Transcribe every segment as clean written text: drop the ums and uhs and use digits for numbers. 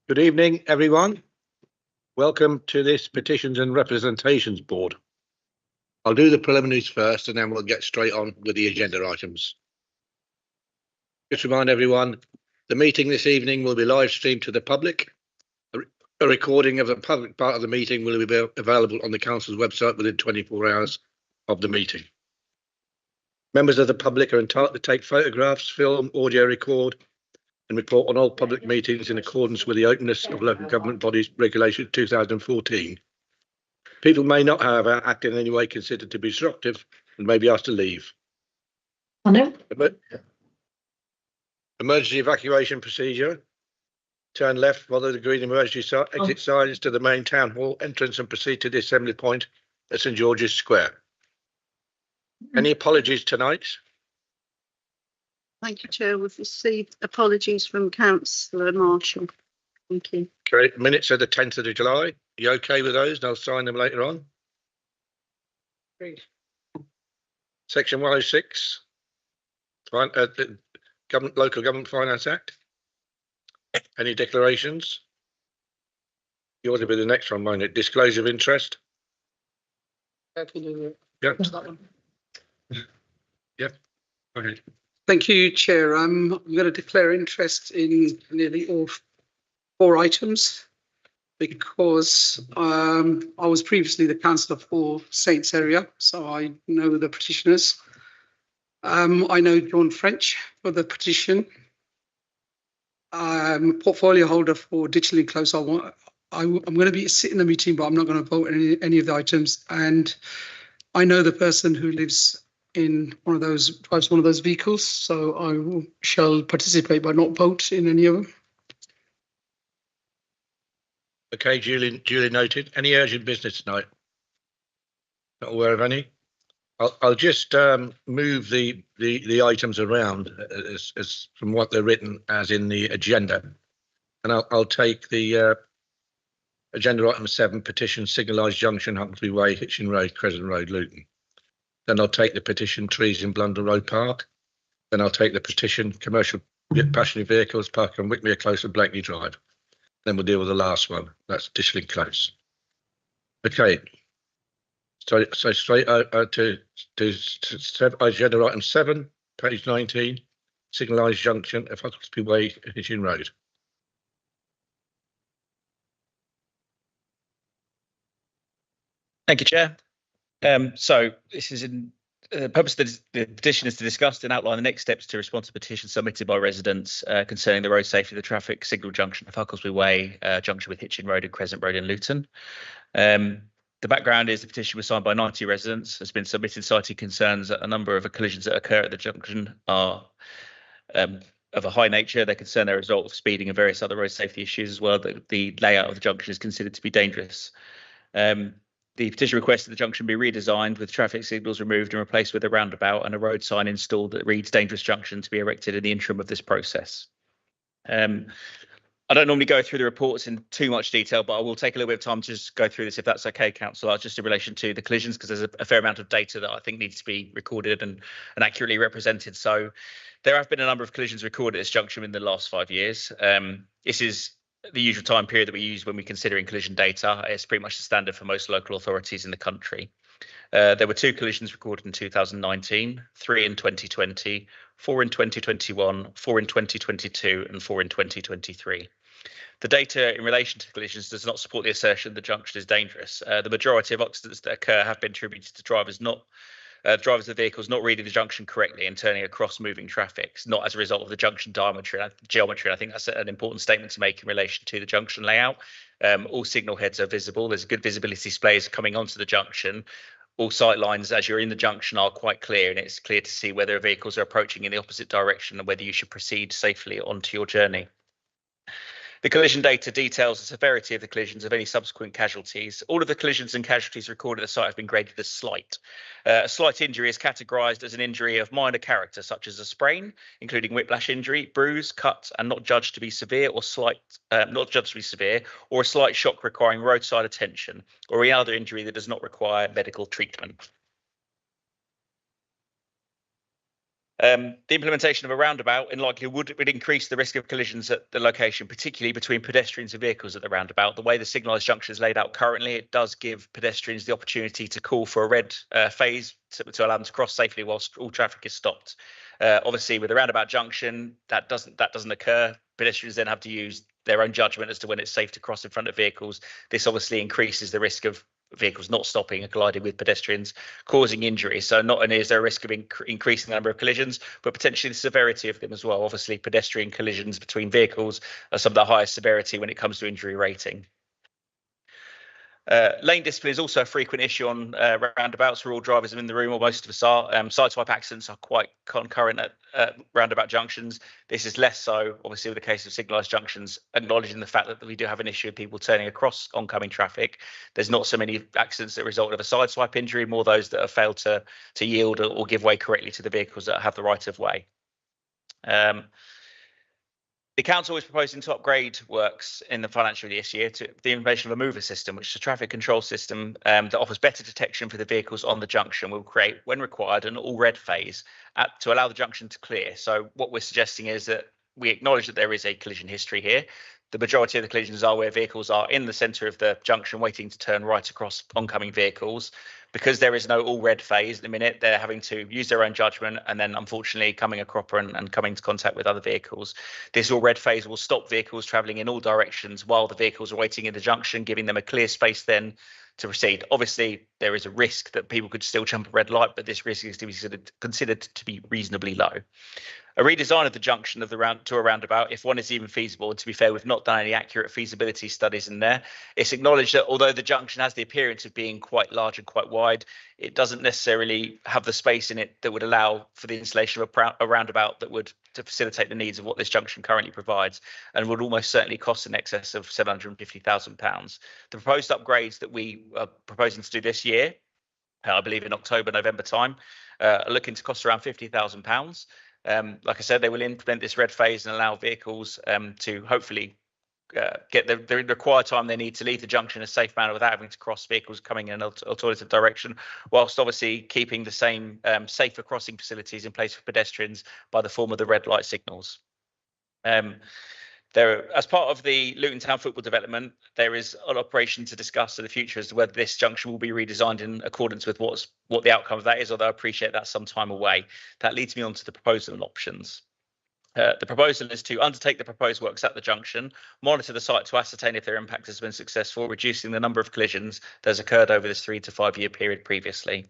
Good evening, everyone. Welcome to this Petitions and Representations Board. I'll do the preliminaries first and then we'll get straight on with the agenda items. Just to remind everyone, the meeting this evening will be live streamed to the public. A recording of the public part of the meeting will be available on the Council's website within 24 hours of the meeting. Members of the public are entitled to take photographs, film, audio record, and report on all public meetings in accordance with the Openness of Local Government Bodies Regulation 2014. People may not, however, act in any way considered to be disruptive and may be asked to leave. Oh, no. Emergency evacuation procedure. Turn left, follow the green emergency exit signs to the main town hall entrance and proceed to the assembly point at St George's Square. Any apologies tonight? Thank you, Chair. We've received apologies from Councillor Marshall. Thank you. Okay, minutes of the 10th of July. You okay with those? And I'll sign them later on. Great. Section 106, Local Government Finance Act. Any declarations? You ought to be the next one, won't it? Disclosure of interest. Yeah. Yeah. Okay. Thank you, Chair. I'm going to declare interest in nearly all 4 items because I was previously the councillor for Saints area, so I know the petitioners. I know John French for the petition. I'm a portfolio holder for Digitally Close. I'm going to be sitting in the meeting, but I'm not going to vote any of the items. And I know the person who lives in drives one of those vehicles, so I shall participate but not vote in any of them. Okay, duly noted. Any urgent business tonight? Not aware of any. I'll just move the items around as from what they're written as in the agenda, and I'll take the agenda item 7, petition signalised junction, Huxley Way, Hitchin Road, Crescent Road, Luton. Then I'll take the petition trees in Blunder Road Park. Then I'll take the petition commercial passenger vehicles park on Wickmere Close and Blakeney Drive. Then we'll deal with the last one. That's Ditchling Close. Okay. So straight to agenda item 7, page 19, signalised junction of Huxley Way, Hitchin Road. Thank you, Chair. So this is in the purpose of the petition is to discuss and outline the next steps to respond to petitions submitted by residents concerning the road safety of the traffic signal junction of Hucklesby Way, junction with Hitchin Road and Crescent Road in Luton. The background is the petition was signed by 90 residents, has been submitted citing concerns that a number of collisions that occur at the junction are of a high nature. They're concerned they're a result of speeding and various other road safety issues as well. The layout of the junction is considered to be dangerous. The petition requests that the junction be redesigned with traffic signals removed and replaced with a roundabout and a road sign installed that reads dangerous junction to be erected in the interim of this process. I don't normally go through the reports in too much detail, but I will take a little bit of time to just go through this if that's okay, Councillor, just in relation to the collisions, because there's a fair amount of data that I think needs to be recorded and accurately represented. So there have been a number of collisions recorded at this junction in the last 5 years. This is the usual time period that we use when we're considering collision data. It's pretty much the standard for most local authorities in the country. There were 2 collisions recorded in 2019, 3 in 2020, 4 in 2021, 4 in 2022, and 4 in 2023. The data in relation to collisions does not support the assertion the junction is dangerous. The majority of accidents that occur have been attributed to drivers of the vehicles not reading the junction correctly and turning across moving traffic, not as a result of the junction geometry. I think that's an important statement to make in relation to the junction layout. All signal heads are visible. There's good visibility displays coming onto the junction. All sight lines as you're in the junction are quite clear, and it's clear to see whether vehicles are approaching in the opposite direction and whether you should proceed safely onto your journey. The collision data details the severity of the collisions of any subsequent casualties. All of the collisions and casualties recorded at the site have been graded as slight. A slight injury is categorised as an injury of minor character, such as a sprain, including whiplash injury, bruise, cut, and not judged to be severe or or a slight shock requiring roadside attention, or any other injury that does not require medical treatment. The collision data details the severity of the collisions of any subsequent casualties. All of the collisions and casualties recorded at the site have been graded as slight. A slight injury is categorised as an injury of minor character, such as a sprain, including whiplash injury, bruise, cut, and not judged to be severe or slight shock requiring roadside attention, or any other injury that does not require medical treatment. The implementation of a roundabout in likelihood would increase the risk of collisions at the location, particularly between pedestrians and vehicles at the roundabout. The way the signalised junction is laid out currently, it does give pedestrians the opportunity to call for a red phase to allow them to cross safely whilst all traffic is stopped. Obviously, with a roundabout junction, that doesn't occur. Pedestrians then have to use their own judgment as to when it's safe to cross in front of vehicles. This obviously increases the risk of vehicles not stopping and colliding with pedestrians, causing injury. So not only is there a risk of increasing the number of collisions, but potentially the severity of them as well. Obviously, pedestrian collisions between vehicles are some of the highest severity when it comes to injury rating. Lane discipline is also a frequent issue on roundabouts. We're all drivers in the room, or most of us are. Sideswipe accidents are quite concurrent at roundabout junctions. This is less so, obviously, with the case of signalised junctions, acknowledging the fact that we do have an issue of people turning across oncoming traffic. There's not so many accidents that result of a sideswipe injury, more those that have failed to yield or give way correctly to the vehicles that have the right of way. The council is proposing to upgrade works in the financial year this year to the innovation of a mover system, which is a traffic control system that offers better detection for the vehicles on the junction. We'll create, when required, an all red phase to allow the junction to clear. So what we're suggesting is that we acknowledge that there is a collision history here. The majority of the collisions are where vehicles are in the centre of the junction waiting to turn right across oncoming vehicles. Because there is no all red phase at the minute, they're having to use their own judgment and then unfortunately coming a cropper and coming into contact with other vehicles. This all red phase will stop vehicles travelling in all directions while the vehicles are waiting in the junction, giving them a clear space then to proceed. Obviously, there is a risk that people could still jump a red light, but this risk is to be considered to be reasonably low. A redesign of the junction of to a roundabout, if one is even feasible, and to be fair, we've not done any accurate feasibility studies in there. It's acknowledged that although the junction has the appearance of being quite large and quite wide, it doesn't necessarily have the space in it that would allow for the installation of a roundabout that would to facilitate the needs of what this junction currently provides, and would almost certainly cost in excess of £750,000. The proposed upgrades that we are proposing to do this year, I believe in October, November time, are looking to cost around £50,000. Like I said, they will implement this red phase and allow vehicles to hopefully get the required time they need to leave the junction in a safe manner without having to cross vehicles coming in an alternative direction, whilst obviously keeping the same safer crossing facilities in place for pedestrians by the form of the red light signals. As part of the Luton Town football development, there is an operation to discuss in the future as to whether this junction will be redesigned in accordance with what the outcome of that is, although I appreciate that's some time away. That leads me on to the proposal and options. The proposal is to undertake the proposed works at the junction, monitor the site to ascertain if their impact has been successful, reducing the number of collisions that has occurred over this 3 to 5 year period previously.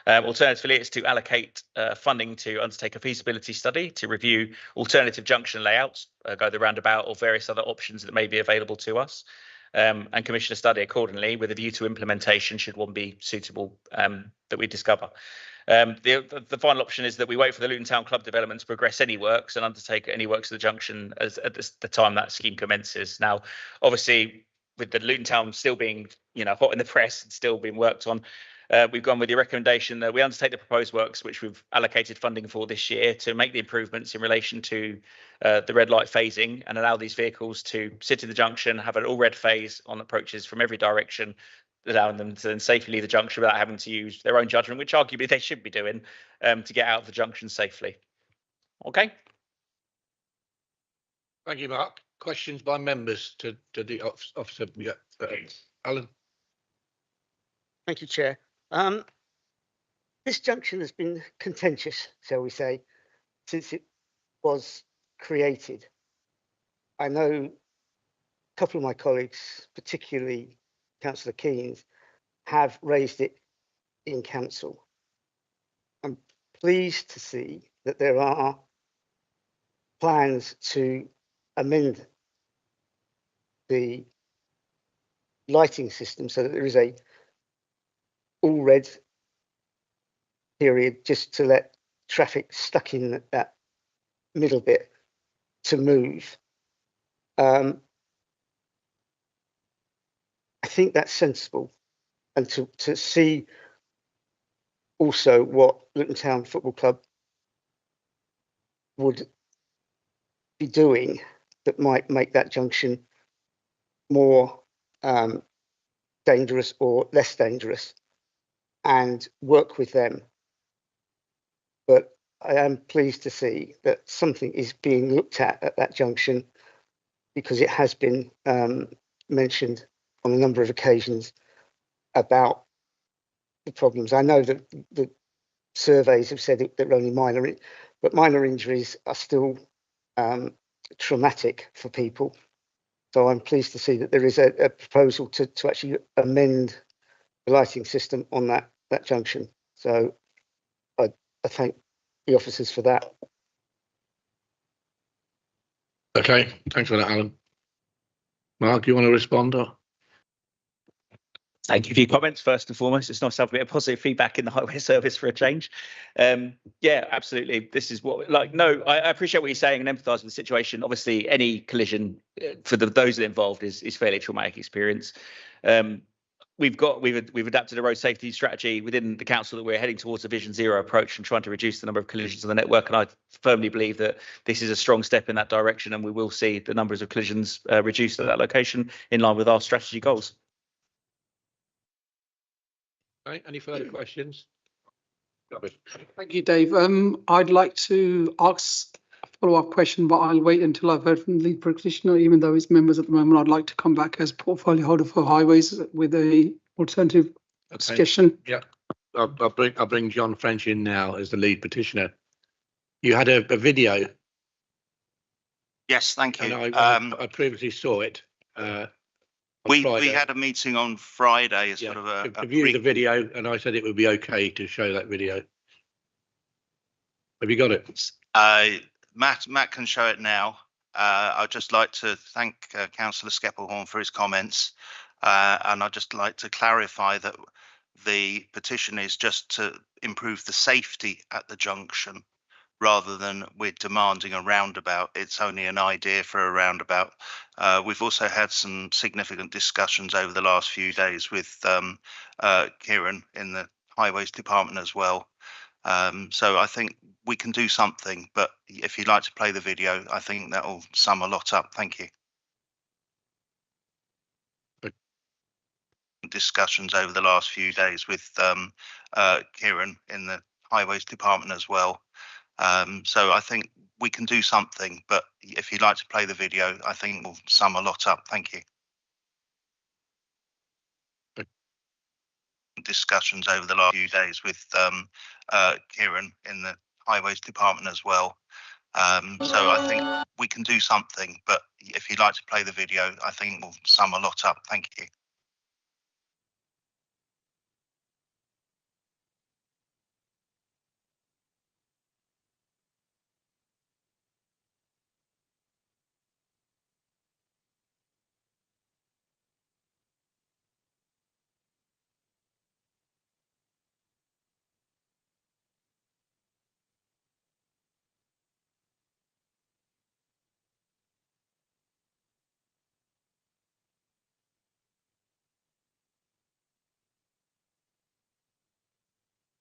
Alternatively, it's to allocate funding to undertake a feasibility study to review alternative junction layouts, go the roundabout or various other options that may be available to us, and commission a study accordingly with a view to implementation should one be suitable that we discover. The final option is that we wait for the Luton Town Club development to progress any works and undertake any works at the junction at the time that scheme commences. Now, obviously, with the Luton Town still being hot in the press and still being worked on, we've gone with the recommendation that we undertake the proposed works, which we've allocated funding for this year, to make the improvements in relation to the red light phasing and allow these vehicles to sit in the junction, have an all red phase on approaches from every direction, allowing them to then safely leave the junction without having to use their own judgment, which arguably they should be doing to get out of the junction safely. Okay. Thank you, Mark. Questions by members to the officer? Yeah, Alan. Thank you, Chair. This junction has been contentious, shall we say, since it was created. I know a couple of my colleagues, particularly Councillor Keynes, have raised it in council. I'm pleased to see that there are plans to amend the lighting system so that there is a all red period just to let traffic stuck in that middle bit to move. I think that's sensible, and to see also what Luton Town Football Club would be doing that might make that junction more dangerous or less dangerous, and work with them. But I am pleased to see that something is being looked at that junction, because it has been mentioned on a number of occasions about the problems. I know that the surveys have said that they're only minor, but minor injuries are still traumatic for people. So I'm pleased to see that there is a proposal to actually amend the lighting system on that junction. So I thank the officers for that. Okay, thanks for that, Alan. Mark, you want to respond? Or? Thank you for your comments. First and foremost, it's nice to have a bit of positive feedback in the highway service for a change. Yeah, absolutely. This is what, I appreciate what you're saying and empathise with the situation. Obviously, any collision for those involved is fairly traumatic experience. We've adapted a road safety strategy within the council that we're heading towards a Vision Zero approach and trying to reduce the number of collisions on the network. And I firmly believe that this is a strong step in that direction, and we will see the numbers of collisions reduced at that location in line with our strategy goals. Okay, any further questions? Thank you, Dave. I'd like to ask a follow-up question, but I'll wait until I've heard from the lead practitioner, even though he's members at the moment. I'd like to come back as portfolio holder for highways with a alternative suggestion. Yeah, I'll bring John French in now as the lead petitioner. You had a video. Yes, thank you. And I previously saw it. We had a meeting on Friday as sort of a viewed the video, and I said it would be okay to show that video. Have you got it? Matt can show it now. I'd just like to thank Councillor Skeppelhorn for his comments, and I'd just like to clarify that the petition is just to improve the safety at the junction, rather than we're demanding a roundabout. It's only an idea for a roundabout. We've also had some significant discussions over the last few days with Kieran in the Highways Department as well. So I think we can do something, but if you'd like to play the video, I think that will sum a lot up. Thank you. Discussions over the last few days with Kieran in the Highways Department as well. So I think we can do something, but if you'd like to play the video, I think we'll sum a lot up. Thank you. Discussions over the last few days with Kieran in the Highways Department as well. So I think we can do something, but if you'd like to play the video, I think we'll sum a lot up. Thank you.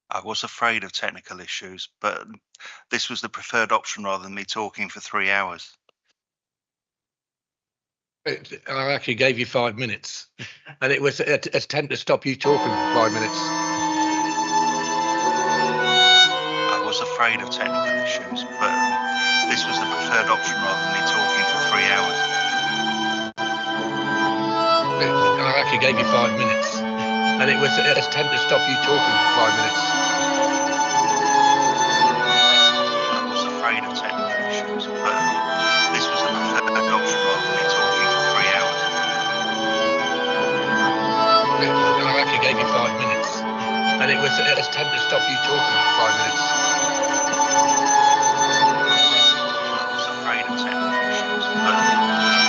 I was afraid of technical issues, but this was the preferred option rather than me talking for 3 hours. I actually gave you 5 minutes, and it was an attempt to stop you talking for 5 minutes. I was afraid of technical issues, but this was the preferred option rather than me talking for 3 hours. I actually gave you 5 minutes, and it was an attempt to stop you talking for 5 minutes. I was afraid of technical issues, but this was the preferred option rather than me talking for 3 hours. I actually gave you 5 minutes, and it was an attempt to stop you talking for 5 minutes. I was afraid of technical issues, but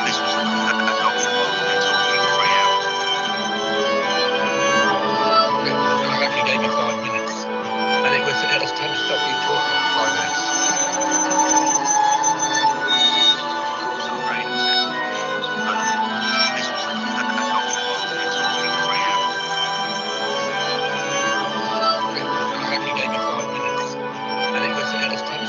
this was the preferred option rather than me talking for 3 hours. I actually gave you 5 minutes, and it was an attempt to stop you talking for 5 minutes. I was afraid of technical issues, but this was the preferred option rather than me talking for 3 hours. I actually gave you 5 minutes, and it was an attempt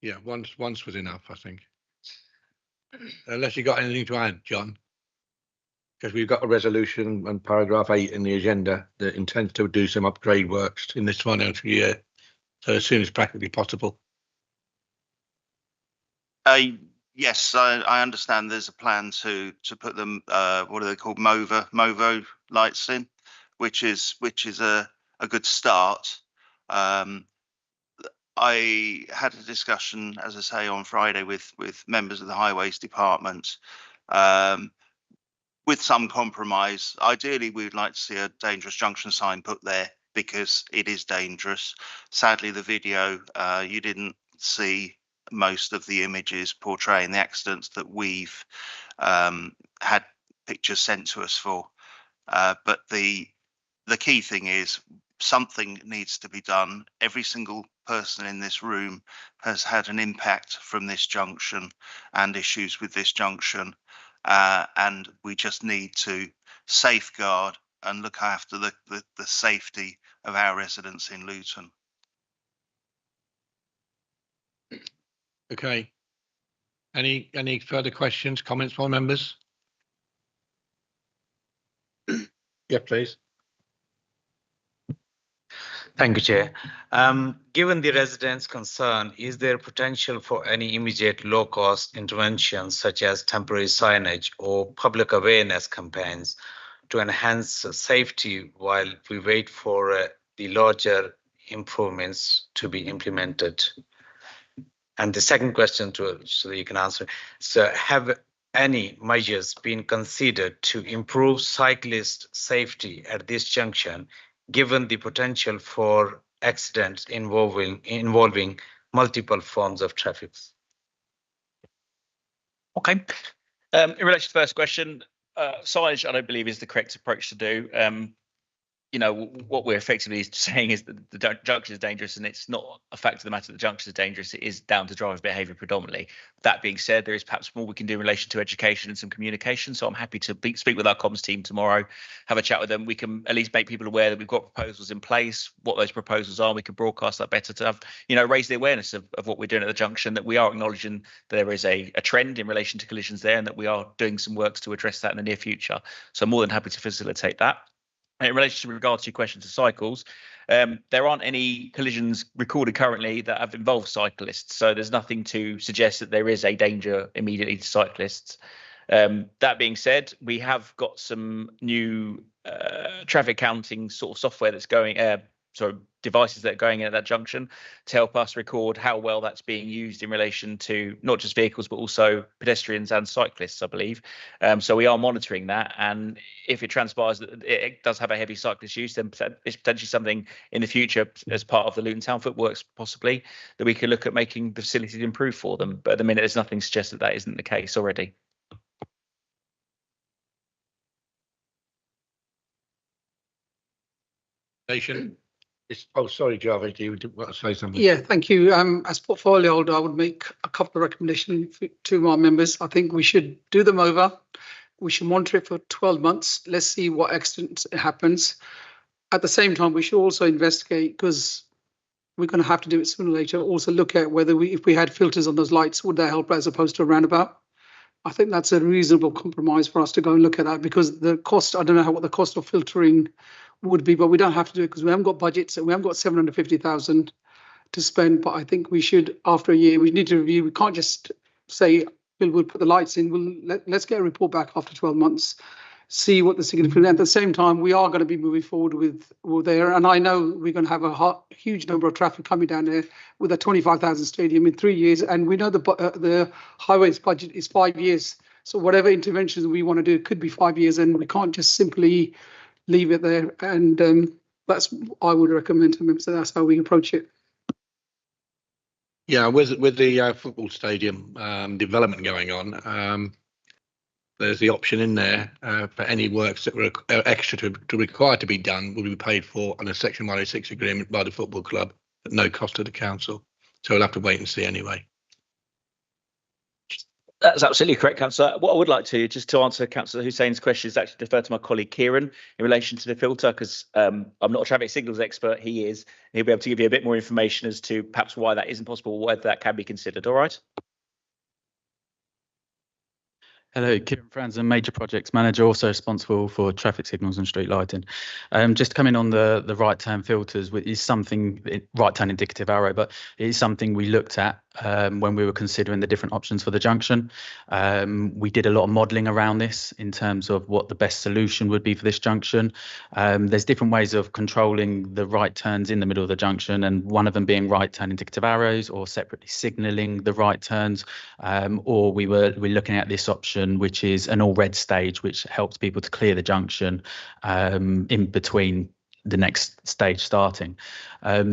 Yeah, once was enough, I think. Unless you got anything to add, John? Because we've got a resolution and paragraph 8 in the agenda that intends to do some upgrade works in this financial year. So as soon as practically possible. Yes, I understand there's a plan to put them, what are they called, MOVO lights in, which is a good start. I had a discussion, as I say, on Friday with members of the Highways Department, with some compromise. Ideally, we would like to see a dangerous junction sign put there because it is dangerous. Sadly, the video, you didn't see most of the images portraying the accidents that we've had pictures sent to us for. But the key thing is something needs to be done. Every single person in this room has had an impact from this junction and issues with this junction. And we just need to safeguard and look after the safety of our residents in Luton. Okay. Any further questions, comments from members? Yeah, please. Thank you, Chair. Given the residents' concern, is there potential for any immediate low-cost interventions such as temporary signage or public awareness campaigns to enhance safety while we wait for the larger improvements to be implemented? And the second question, so that you can answer, so have any measures been considered to improve cyclist safety at this junction, given the potential for accidents involving multiple forms of traffic? Okay. In relation to the first question, signage, I don't believe is the correct approach to do. You know, what we're effectively saying is that the junction is dangerous, and it's not a fact of the matter that the junction is dangerous. It is down to driver behaviour predominantly. That being said, there is perhaps more we can do in relation to education and some communication. So I'm happy to speak with our comms team tomorrow, have a chat with them. We can at least make people aware that we've got proposals in place, what those proposals are. We can broadcast that better to have, you know, raise the awareness of what we're doing at the junction, that we are acknowledging that there is a trend in relation to collisions there, and that we are doing some works to address that in the near future. So I'm more than happy to facilitate that. In relation to regards to your question to cycles, there aren't any collisions recorded currently that have involved cyclists, so there's nothing to suggest that there is a danger immediately to cyclists. That being said, we have got some new traffic counting sort of software that's going, devices that are going in at that junction to help us record how well that's being used in relation to not just vehicles but also pedestrians and cyclists, I believe. So we are monitoring that, and if it transpires that it does have a heavy cyclist use, then it's potentially something in the future as part of the Luton Town Footworks possibly that we could look at making the facilities improve for them. But at the minute, there's nothing to suggest that isn't the case already. Oh, sorry, Jarvis, you want to say something? Yeah, thank you. As portfolio holder, I would make a couple of recommendations to our members. I think we should do them over. We should monitor it for 12 months. Let's see what accident happens. At the same time, we should also investigate, because we're going to have to do it sooner or later, also look at whether if we had filters on those lights, would that help as opposed to a roundabout? I think that's a reasonable compromise for us to go and look at that, because the cost, I don't know what the cost of filtering would be, but we don't have to do it because we haven't got budgets and we haven't got 750,000 to spend. But I think we should, after a year, we need to review. We can't just say we'll put the lights in. Let's get a report back after 12 months, see what the significant. At the same time, we are going to be moving forward with there, and I know we're going to have a huge number of traffic coming down there with a 25,000 stadium in 3 years, and we know the highways budget is 5 years. So whatever interventions we want to do could be 5 years, and we can't just simply leave it there. And that's I would recommend to members. So that's how we approach it. Yeah, with the football stadium development going on, there's the option in there for any works that were extra to require to be done will be paid for on a Section 106 agreement by the football club at no cost to the council. So we'll have to wait and see anyway. That's absolutely correct, Councillor. What I would like to, just to answer Councillor Hussein's question, is actually defer to my colleague Kieran in relation to the filter, because I'm not a traffic signals expert, he is. He'll be able to give you a bit more information as to perhaps why that isn't possible, or whether that can be considered. All right. Hello, Kieran Franzen, Major Projects Manager, also responsible for traffic signals and street lighting. Just coming on the right turn filters, which is something, right turn indicative arrow, but it is something we looked at when we were considering the different options for the junction. We did a lot of modelling around this in terms of what the best solution would be for this junction. There's different ways of controlling the right turns in the middle of the junction, and one of them being right turn indicative arrows, or separately signalling the right turns, or we're looking at this option, which is an all red stage, which helps people to clear the junction in between the next stage starting.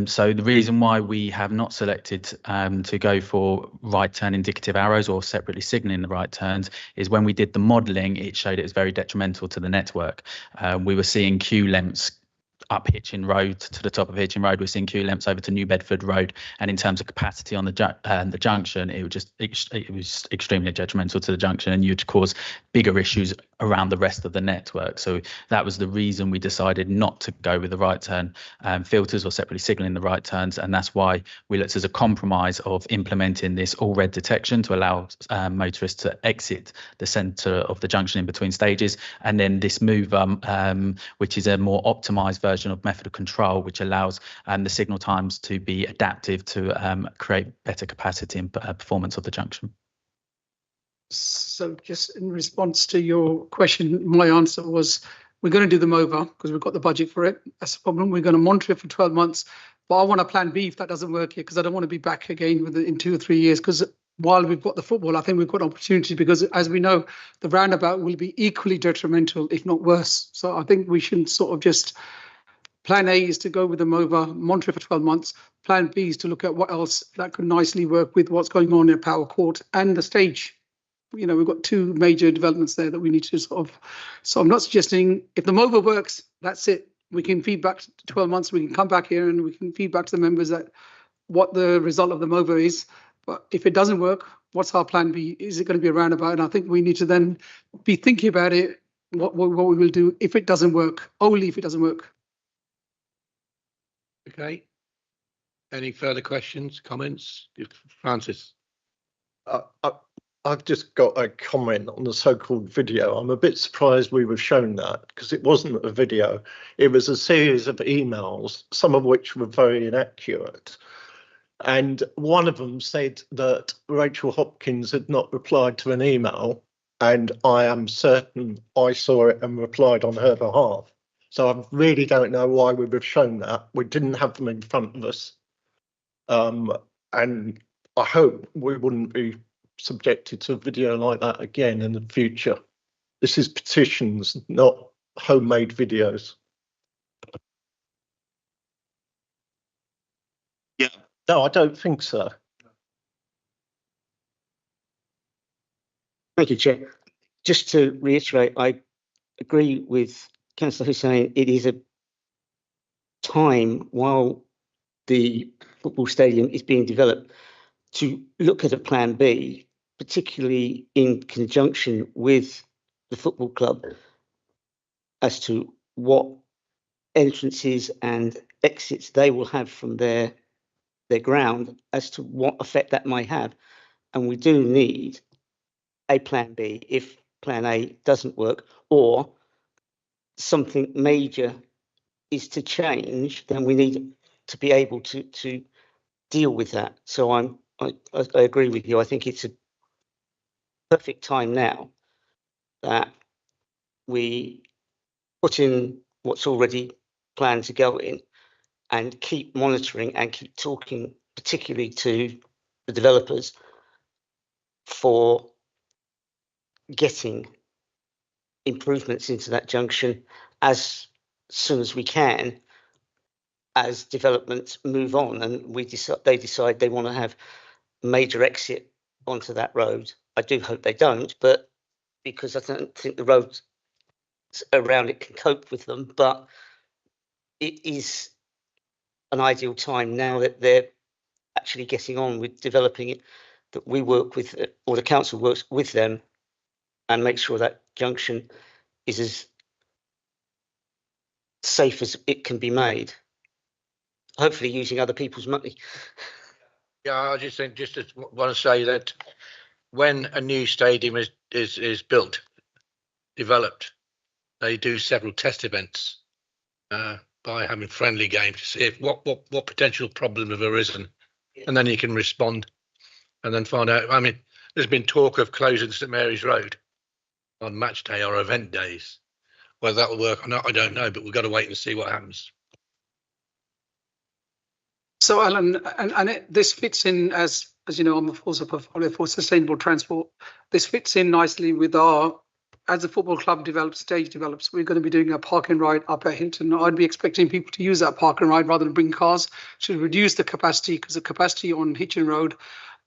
So the reason why we have not selected to go for right turn indicative arrows or separately signalling the right turns is when we did the modelling, it showed it was very detrimental to the network. We were seeing queue lengths up Hitchin Road to the top of Hitchin Road. We're seeing queue lengths over to New Bedford Road, and in terms of capacity on the junction, it was extremely detrimental to the junction, and you'd cause bigger issues around the rest of the network. So that was the reason we decided not to go with the right turn filters or separately signalling the right turns, and that's why we looked as a compromise of implementing this all red detection to allow motorists to exit the centre of the junction in between stages, and then this mover, which is a more optimised version of method of control, which allows the signal times to be adaptive to create better capacity and performance of the junction. So just in response to your question, my answer was we're going to do them over because we've got the budget for it. That's the problem. We're going to monitor it for 12 months. But I want a plan B if that doesn't work here, because I don't want to be back again with it in 2 or 3 years, because while we've got the football, I think we've got opportunity, because as we know, the roundabout will be equally detrimental, if not worse. So I think we shouldn't sort of just, plan A is to go with them over, monitor it for 12 months. Plan B is to look at what else that could nicely work with what's going on in Power Court and the stage. You know, we've got 2 major developments there that we need to sort of, so I'm not suggesting if the MOVA works, that's it. We can feed back to 12 months, we can come back here and we can feed back to the members that what the result of the MOVA is. But if it doesn't work, what's our plan B? Is it going to be a roundabout? And I think we need to then be thinking about it, what we will do if it doesn't work, only if it doesn't work. Okay. Any further questions, comments? Francis? I've just got a comment on the so-called video. I'm a bit surprised we were shown that, because it wasn't a video. It was a series of emails, some of which were very inaccurate. And one of them said that Rachel Hopkins had not replied to an email, and I am certain I saw it and replied on her behalf. So I really don't know why we were shown that. We didn't have them in front of us. And I hope we wouldn't be subjected to a video like that again in the future. This is petitions, not homemade videos. Yeah. No, I don't think so. Thank you, Chair. Just to reiterate, I agree with Councillor Hussain. It is a time while the football stadium is being developed to look at a plan B, particularly in conjunction with the football club, as to what entrances and exits they will have from their ground, as to what effect that might have. And we do need a plan B if plan A doesn't work, or something major is to change, then we need to be able to deal with that. So I agree with you. I think it's a perfect time now that we put in what's already planned to go in and keep monitoring and keep talking, particularly to the developers, for getting improvements into that junction as soon as we can, as developments move on and they decide they want to have a major exit onto that road. I do hope they don't, but because I don't think the roads around it can cope with them, but it is an ideal time now that they're actually getting on with developing it that we work with, or the council works with them and make sure that junction is as safe as it can be made. Hopefully using other people's money. Yeah, I just think, want to say that when a new stadium is built, developed, they do several test events by having friendly games to see if what potential problems have arisen, and then you can respond and then find out. I mean, there's been talk of closing St Mary's Road on match day or event days. Whether that will work or not, I don't know, but we've got to wait and see what happens. So, Alan, this fits in, as you know, I'm also a portfolio for sustainable transport. This fits in nicely with as the football club stage develops, we're going to be doing a park and ride up at Hinton. I'd be expecting people to use that park and ride rather than bring cars to reduce the capacity, because the capacity on Hitchin Road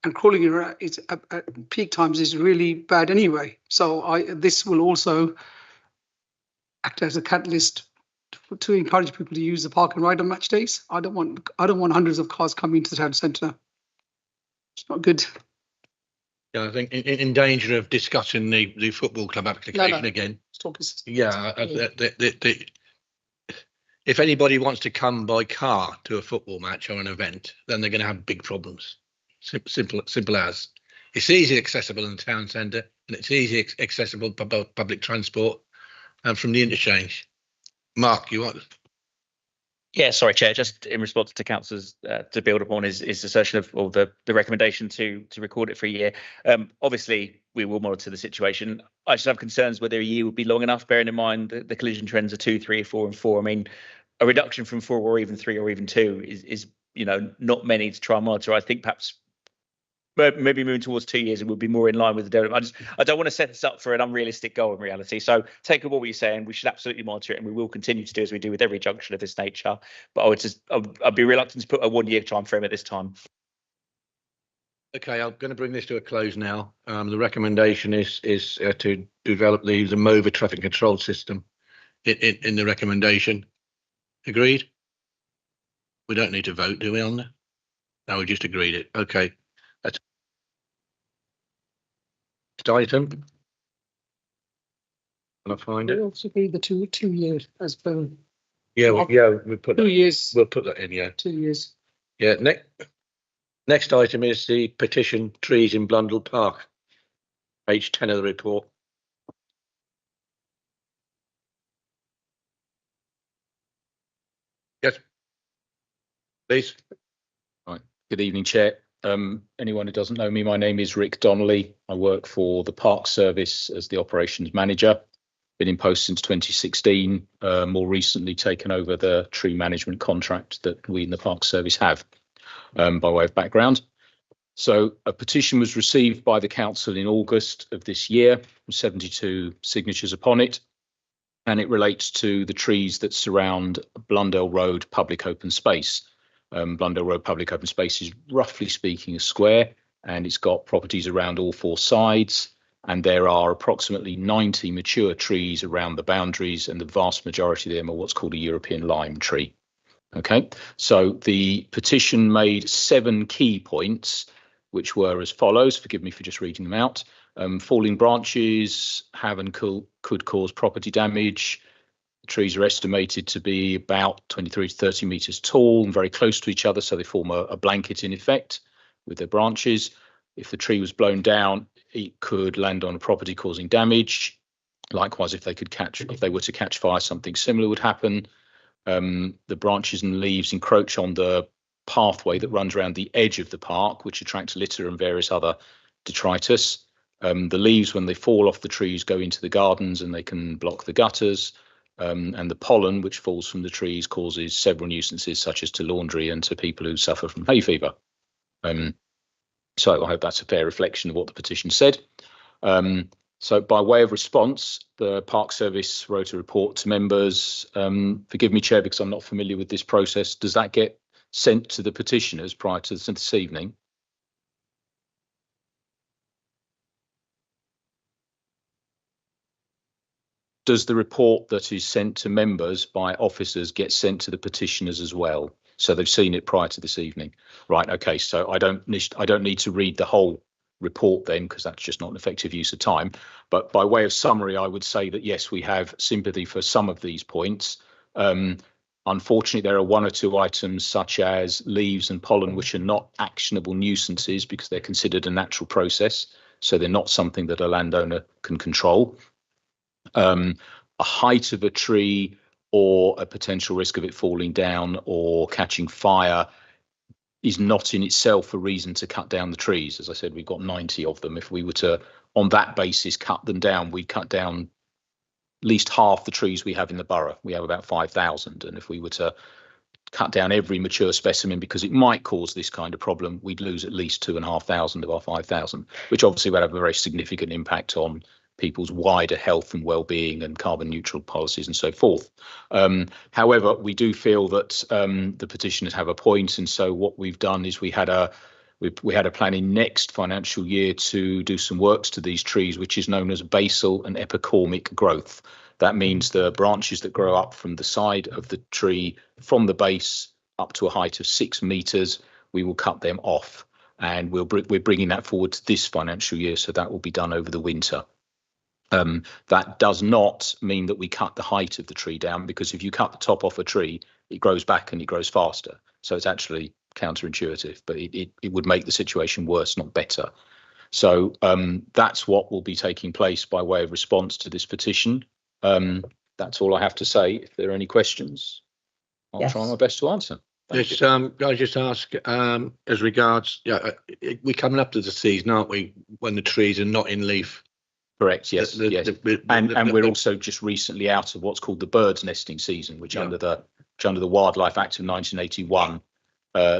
and crawling around at peak times is really bad anyway. So this will also act as a catalyst to encourage people to use the park and ride on match days. I don't want hundreds of cars coming into the town centre. It's not good. Yeah, I think in danger of discussing the football club application again. Yeah, if anybody wants to come by car to a football match or an event, then they're going to have big problems. Simple as. It's easily accessible in the town centre, and it's easily accessible by both public transport and from the interchange. Mark, you want? Yeah, sorry, Chair. Just in response to councillors to build upon is assertion of, or the recommendation to record it for a year. Obviously, we will monitor the situation. I just have concerns whether a year would be long enough, bearing in mind that the collision trends are 2, 3, 4, and 4. I mean, a reduction from 4 or even 3 or even 2 is not many to try and monitor. I think perhaps maybe moving towards 2 years, it would be more in line with the development. I don't want to set this up for an unrealistic goal in reality. So take what we're saying, we should absolutely monitor it, and we will continue to do as we do with every junction of this nature. But I'd be reluctant to put a 1 year time frame at this time. Okay, I'm going to bring this to a close now. The recommendation is to develop the MOVA traffic control system in the recommendation. Agreed? We don't need to vote, do we, on that? No, we just agreed it. Okay. That's next item. Can I find it? It'll also be the 2 years as per. Yeah, we put 2 that. years. We'll put that in. Yeah. 2 years. Yeah. Next item is the petition trees in Blundell Park. Page 10 of the report. Yes. Please. Right. Good evening, Chair. Anyone who doesn't know me, my name is Rick Donnelly. I work for the Park Service as the operations manager. Been in post since 2016. More recently taken over the tree management contract that we in the Park Service have. By way of background, so a petition was received by the council in August of this year, 72 signatures upon it, and it relates to the trees that surround Blundell Road public open space. Blundell Road public open space is roughly speaking a square, and it's got properties around all 4 sides, and there are approximately 90 mature trees around the boundaries, and the vast majority of them are what's called a European lime tree. Okay, so the petition made 7 key points, which were as follows. Forgive me for just reading them out. Falling branches have and could cause property damage. Trees are estimated to be about 23 to 30 metres tall and very close to each other, so they form a blanket in effect with their branches. If the tree was blown down, it could land on a property causing damage. Likewise, if they were to catch fire, something similar would happen. The branches and leaves encroach on the pathway that runs around the edge of the park, which attracts litter and various other detritus. The leaves, when they fall off the trees, go into the gardens and they can block the gutters. And the pollen, which falls from the trees, causes several nuisances, such as to laundry and to people who suffer from hay fever. So I hope that's a fair reflection of what the petition said. So by way of response, the Park Service wrote a report to members. Forgive me, Chair, because I'm not familiar with this process. Does that get sent to the petitioners prior to this evening? Does the report that is sent to members by officers get sent to the petitioners as well? So they've seen it prior to this evening, right? Okay, so I don't need to read the whole report then, because that's just not an effective use of time. But by way of summary, I would say that yes, we have sympathy for some of these points. Unfortunately, there are one or two items such as leaves and pollen which are not actionable nuisances because they're considered a natural process, so they're not something that a landowner can control. A height of a tree or a potential risk of it falling down or catching fire is not in itself a reason to cut down the trees. As I said, we've got 90 of them. If we were to, on that basis, cut them down, we'd cut down at least half the trees we have in the borough. We have about 5,000. And if we were to cut down every mature specimen because it might cause this kind of problem, we'd lose at least 2,500 of our 5,000, which obviously would have a very significant impact on people's wider health and well-being and carbon neutral policies and so forth. However, we do feel that the petitioners have a point, and so what we've done is we had a plan in next financial year to do some works to these trees, which is known as basal and epicormic growth. That means the branches that grow up from the side of the tree, from the base up to a height of 6 meters, we will cut them off, and we're bringing that forward to this financial year, so that will be done over the winter. That does not mean that we cut the height of the tree down, because if you cut the top off a tree, it grows back and it grows faster. So it's actually counterintuitive, but it would make the situation worse, not better. So that's what will be taking place by way of response to this petition. That's all I have to say. If there are any questions, I'll try my best to answer. Yes, can I just ask, as regards, we're coming up to the season, aren't we, when the trees are not in leaf? Correct. Yes. Yes. And we're also just recently out of what's called the birds nesting season, which under the Wildlife Act of 1981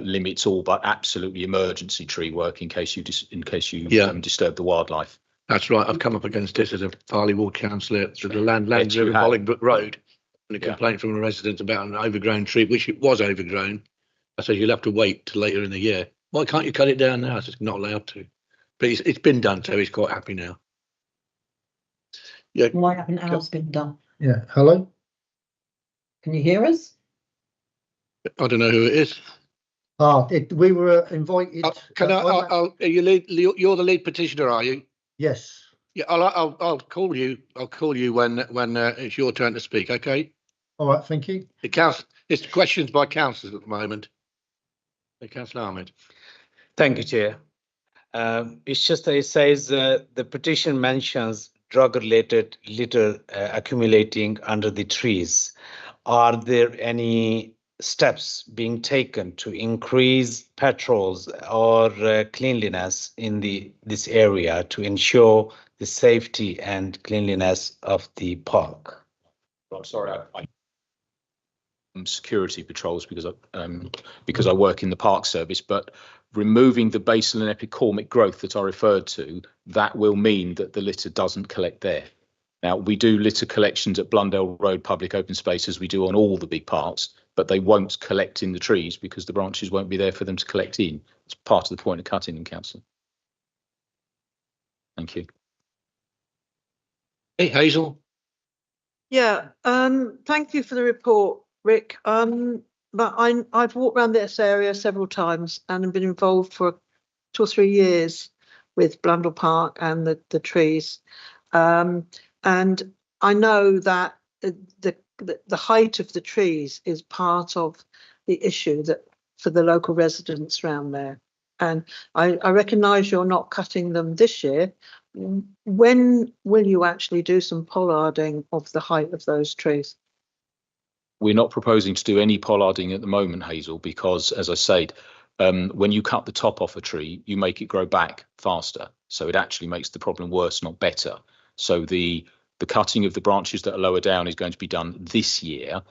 limits all but absolutely emergency tree work in case you disturb the wildlife. That's right. I've come up against this as a Farley Ward councillor to the Land River Bolingbroke Road, and a complaint from a resident about an overgrown tree, which it was overgrown. I said, you'll have to wait till later in the year. Why can't you cut it down now? I said, not allowed to. But it's been done, so he's quite happy now. Yeah. Why haven't ours been done? Yeah. Hello? Can you hear us? I don't know who it is. We were invited. You're the lead petitioner, are you? Yes. Yeah, I'll call you. I'll call you when it's your turn to speak. Okay. All right. Thank you. It's questions by councillors at the moment. Councillor Ahmed. Thank you, Chair. It's just that it says the petition mentions drug-related litter accumulating under the trees. Are there any steps being taken to increase patrols or cleanliness in this area to ensure the safety and cleanliness of the park? I'm sorry, security patrols because I work in the park service, but removing the basal and epicormic growth that I referred to, that will mean that the litter doesn't collect there. Now, we do litter collections at Blundell Road public open space as we do on all the big parks, but they won't collect in the trees because the branches won't be there for them to collect in. It's part of the point of cutting them, Councillor. Thank you. Hey, Hazel. Yeah, thank you for the report, Rick. But I've walked around this area several times and have been involved for 2 or 3 years with Blundell Park and the trees. And I know that the height of the trees is part of the issue that for the local residents around there. And I recognise you're not cutting them this year. When will you actually do some pollarding of the height of those trees? We're not proposing to do any pollarding at the moment, Hazel, because, as I said, when you cut the top off a tree, you make it grow back faster. So it actually makes the problem worse, not better. So the cutting of the branches that are lower down is going to be done this year.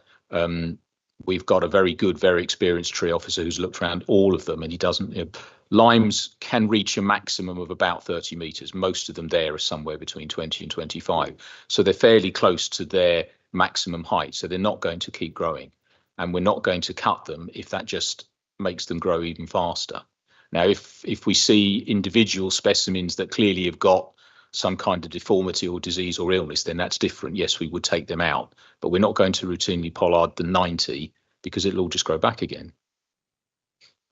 We've got a very good, very experienced tree officer who's looked around all of them, and he doesn't. Limes can reach a maximum of about 30 metres. Most of them there are somewhere between 20 and 25. So they're fairly close to their maximum height. So they're not going to keep growing. And we're not going to cut them if that just makes them grow even faster. Now, if we see individual specimens that clearly have got some kind of deformity or disease or illness, then that's different. Yes, we would take them out, but we're not going to routinely pollard the 90 because it'll all just grow back again.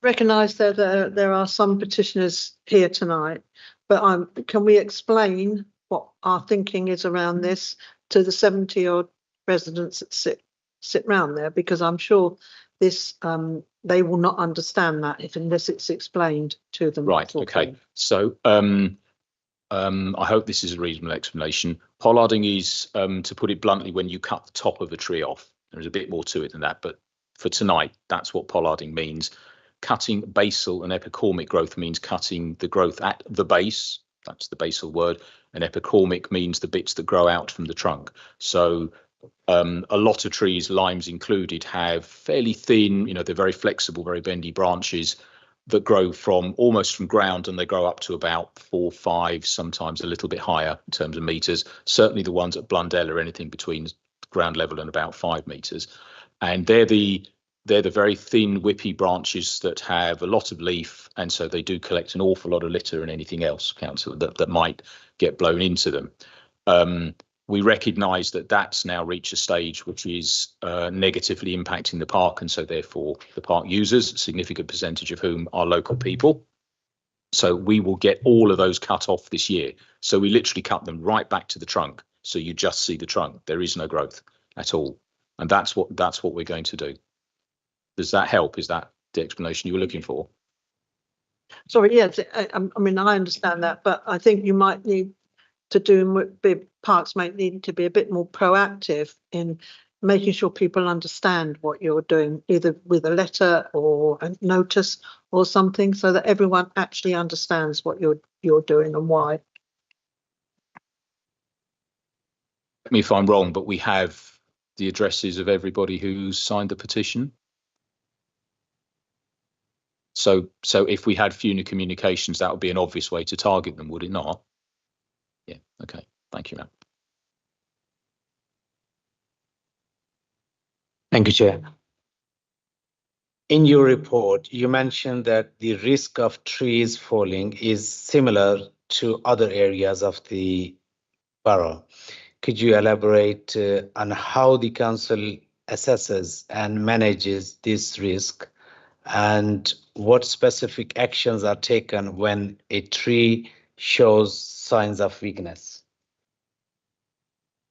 recognise that there are some petitioners here tonight, but can we explain what our thinking is around this to the 70 odd residents that sit round there? Because I'm sure this they will not understand that unless it's explained to them. Right. Okay. So I hope this is a reasonable explanation. Pollarding is, to put it bluntly, when you cut the top of a tree off. There's a bit more to it than that, but for tonight, that's what pollarding means. Cutting basal and epicormic growth means cutting the growth at the base. That's the basal word. And epicormic means the bits that grow out from the trunk. So a lot of trees, limes included, have fairly thin, they're very flexible, very bendy branches that grow from almost from ground, and they grow up to about 4, 5, sometimes a little bit higher in terms of meters. Certainly the ones at Blundell are anything between ground level and about 5 meters. And they're the very thin, whippy branches that have a lot of leaf, and so they do collect an awful lot of litter and anything else, council, that might get blown into them. We recognise that that's now reached a stage which is negatively impacting the park, and so therefore the park users, a significant percentage of whom are local people. So we will get all of those cut off this year. So we literally cut them right back to the trunk. So you just see the trunk. There is no growth at all, and that's what we're going to do. Does that help? Is that the explanation you were looking for? Sorry, yes. I mean, I understand that, but I think you might need to parks might need to be a bit more proactive in making sure people understand what you're doing, either with a letter or a notice or something, so that everyone actually understands what you're doing and why. Correct me if I'm wrong, but we have the addresses of everybody who signed the petition. So if we had FUNA communications, that would be an obvious way to target them, would it not? Yeah. Okay. Thank you, Matt. Thank you, Chair. In your report, you mentioned that the risk of trees falling is similar to other areas of the borough. Could you elaborate on how the council assesses and manages this risk, and what specific actions are taken when a tree shows signs of weakness?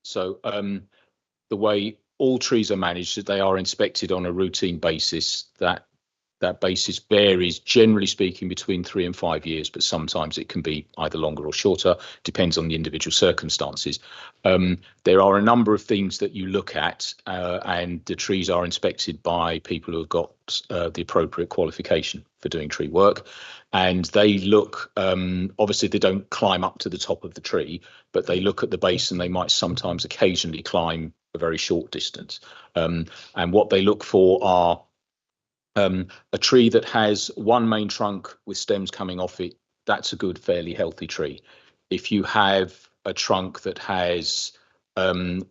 So the way all trees are managed, they are inspected on a routine basis. That basis varies, generally speaking, between 3 and 5 years, but sometimes it can be either longer or shorter, depends on the individual circumstances. There are a number of things that you look at, and the trees are inspected by people who have got the appropriate qualification for doing tree work. And they look, obviously they don't climb up to the top of the tree, but they look at the base, and they might sometimes occasionally climb a very short distance. And what they look for are a tree that has one main trunk with stems coming off it. That's a good, fairly healthy tree. If you have a trunk that has one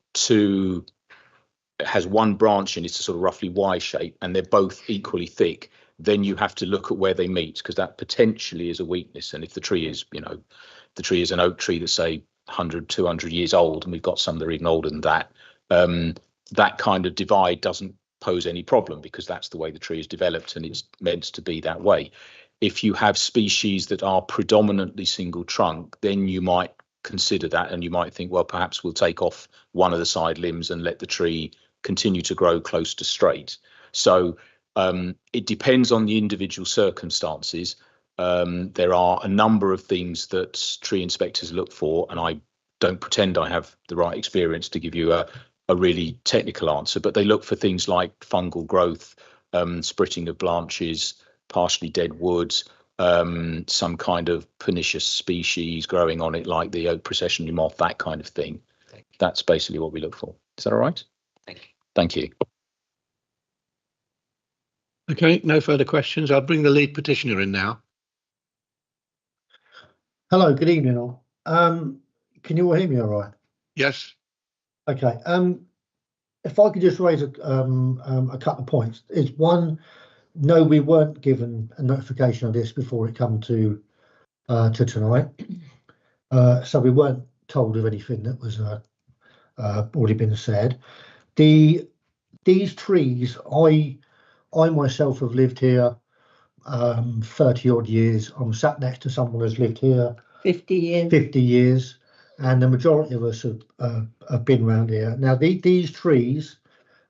branch and it's a sort of roughly Y shape, and they're both equally thick, then you have to look at where they meet, because that potentially is a weakness. And if the tree is, the tree is an oak tree that's, say, 100, 200 years old, and we've got some that are even older than that, that kind of divide doesn't pose any problem, because that's the way the tree is developed and it's meant to be that way. If you have species that are predominantly single trunk, then you might consider that, and you might think, well, perhaps we'll take off one of the side limbs and let the tree continue to grow close to straight. So it depends on the individual circumstances. There are a number of things that tree inspectors look for, and I don't pretend I have the right experience to give you a really technical answer, but they look for things like fungal growth, splitting of branches, partially dead woods, some kind of pernicious species growing on it, like the oak processionary moth, that kind of thing. That's basically what we look for. Is that all right? Thank you. Thank you. Okay, no further questions. I'll bring the lead petitioner in now. Hello, good evening all. Can you all hear me all right? Yes. Okay. If I could just raise a couple of points. Is one, no, we weren't given a notification of this before it come to tonight. So we weren't told of anything that was already been said. These trees, I myself have lived here 30 odd years. I'm sat next to someone who's lived here 50 years. 50 years, and the majority of us have been around here. Now, these trees